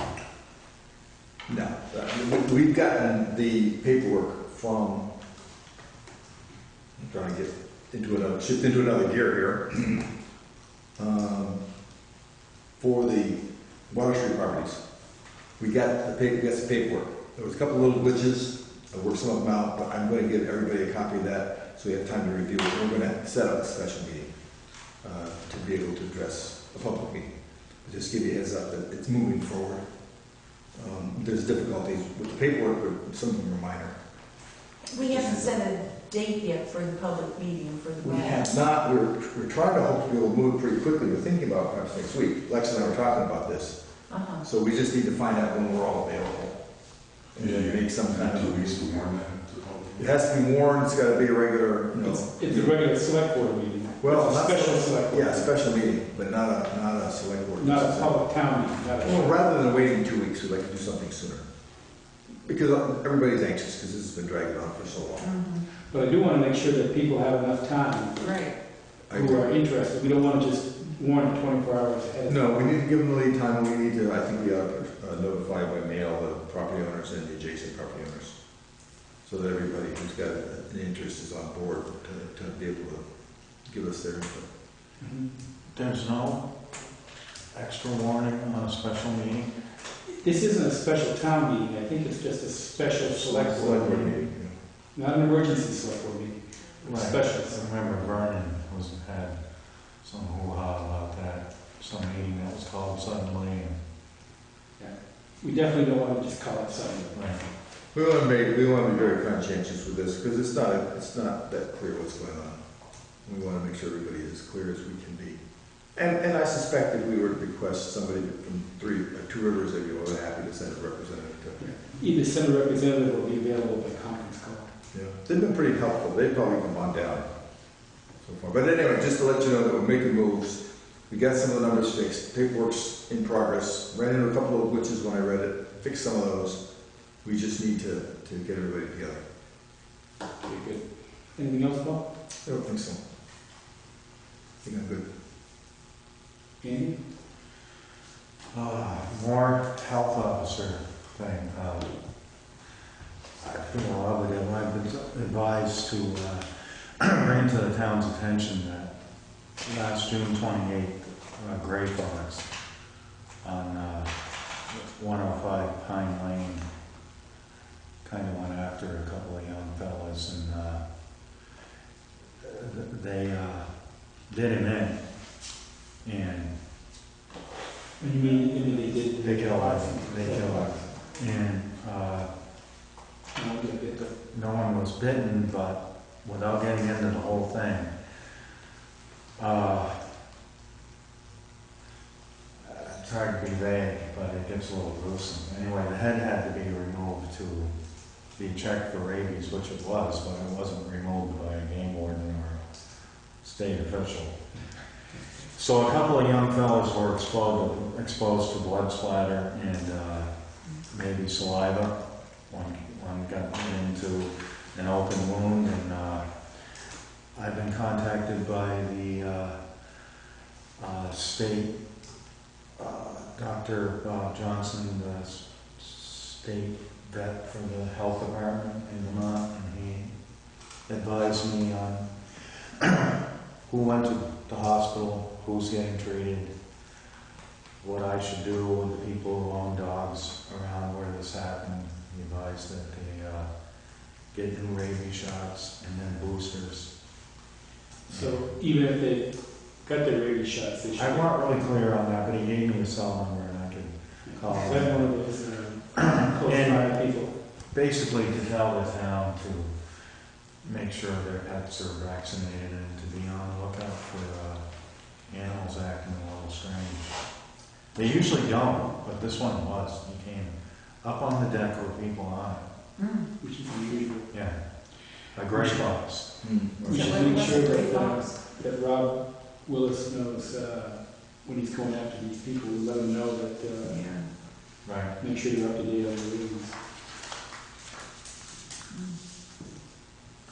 No, we've gotten the paperwork from, I'm trying to shift into another gear here. For the Water Street properties. We got some paperwork. There was a couple little glitches. I worked some of them out, but I'm going to give everybody a copy of that so we have time to review it. We're going to set up a special meeting to be able to address a public meeting. Just give you a heads up that it's moving forward. There's difficulties with the paperwork, but some of them are minor. We haven't set a date yet for the public meeting for the We have not. We're trying to hope to be able to move pretty quickly. We're thinking about perhaps next week. Lex and I were talking about this. So we just need to find out when we're all available. And then make some kind of. 2 weeks to warn that to public. It has to be warned. It's got to be a regular, It's a regular select board meeting. Well, It's a not special select board. Yeah, special meeting, but not a select board. Not a public town meeting. not a- Well, rather than waiting 2 weeks, we'd like to do something sooner. Because everybody's anxious because this has been dragging on for so long. But I do want to make sure that people have enough time Right. who are interested. We don't want to just warn it 24 hours ahead. No, we need to give them the lead time. We need to, I think we ought to notify by mail the property owners and the adjacent property owners. So that everybody who's got an interest is on board to be able to give us their input. There's no extra warning on a special meeting? This isn't a special town meeting. I think it's just a special select board Select board meeting. meeting, Not an emergency select board meeting. Special. I remember Vernon had some hoo-ha about that, some meeting that was called suddenly. And We definitely don't want to just call it something. right. We want to be very conscientious with this because it's not that clear what's going on. We want to make sure everybody is as clear as we can be. And I suspect if we were to request somebody from Two Rivers, they'd be more than happy to send a representative to. Either send a representative or be available by conference call. Yeah, they've been pretty helpful. They've probably come on down so far. But anyway, just to let you know that we're making moves. We got some of the numbers fixed. Paperwork's in progress. Ran into a couple of glitches when I read it. Fixed some of those. We just need to get everybody together. Okay, good. Anything else, Paul? I don't think so. I think I'm good. Andy? More health officer thing. I feel obligated. I've been advised to bring to the town's attention that last June 28th, Gray Fox on 105 Pine Lane kind of went after a couple of young fellas, and they did him in, and You mean they did? they killed him. And no one was bitten, but without getting into the whole thing, it's hard to be vague, but it gets a little gruesome. Anyway, the head had to be removed to be checked for rabies, which it was, but it wasn't removed by a game warden or a state official. So a couple of young fellas were exposed to blood splatter and maybe saliva. One got into an open wound, and I've been contacted by the state, Dr. Bob Johnson, the state vet for the health department in Vermont, and he advised me on who went to the hospital, who's getting treated, what I should do with the people who own dogs around where this happened. He advised that they get new rabies shots and then boosters. So even if they got their rabies shots, they should. I'm not really clear on that, but he gave me a cell number and I could call Is that one of those close by people? basically to tell the town to make sure their pets are vaccinated and to be on the lookout for animals acting a little strange. They usually don't, but this one was. He came up on the deck with people on it. Which is unusual. Yeah. A gray fox. We should make sure that Rob Willis knows when he's going after these people, we let him know that, Right. make sure you're up to date on the readings.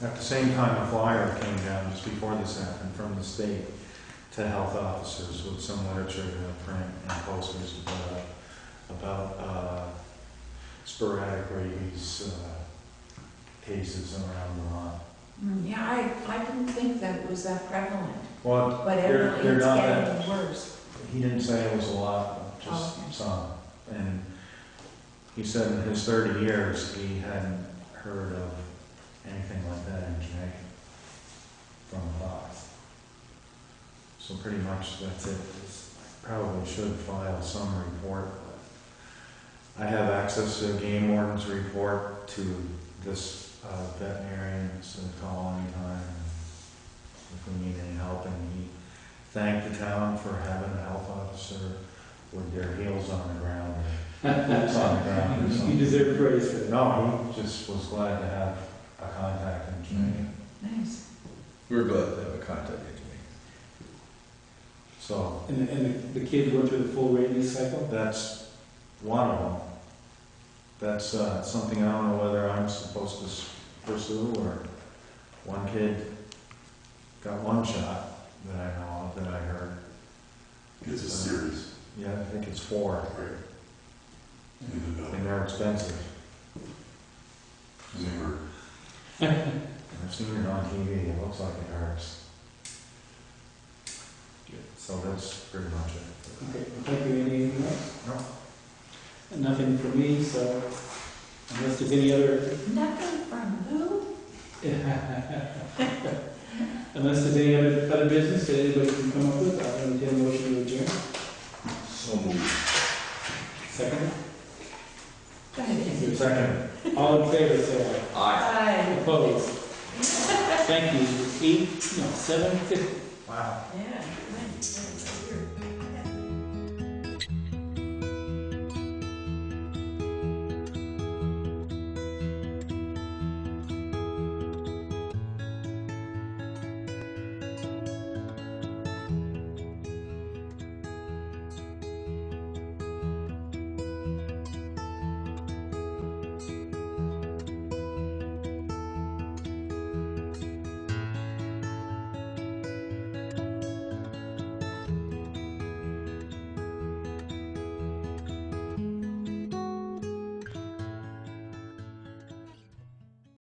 At the same time, a flyer came down just before this happened from the state to health officers with some literature to print and posters about sporadic rabies cases around Vermont. Yeah, I didn't think that it was that prevalent, Well, but they're evidently it's not getting worse. He didn't say it was a lot. just Okay. some. And he said in his 30 years, he hadn't heard of anything like that in Jamaica from a fox. So pretty much that's it. Probably should file some report, but I have access to a game warden's report to this veterinarian, so call anytime if we need any help. And he thanked the town for having a health officer with their heels on the ground, or boots on the ground or You something. deserve praise for that. No, he just was glad to have a contact in Jamaica. Nice. We're glad to have a contact in Jamaica. So And the kids went through the full rabies cycle? that's one of them. That's something I don't know whether I'm supposed to pursue, or one kid got one shot that I know of, that I heard. It's a series, Yeah, I think it's 4, right? and they're expensive. Never. I've seen it on TV, it looks like it hurts. So that's pretty much it. Okay, well, thank you. Anything else? No. Nothing for me, so unless there's any other, Nothing from who? unless there's any other business that anybody can come up with, I'll entertain a motion to adjourn. So moved. Second? Go ahead. Second. All in favor, say aye. Aye. Opposed? Thank you. 7:50. Wow. Yeah.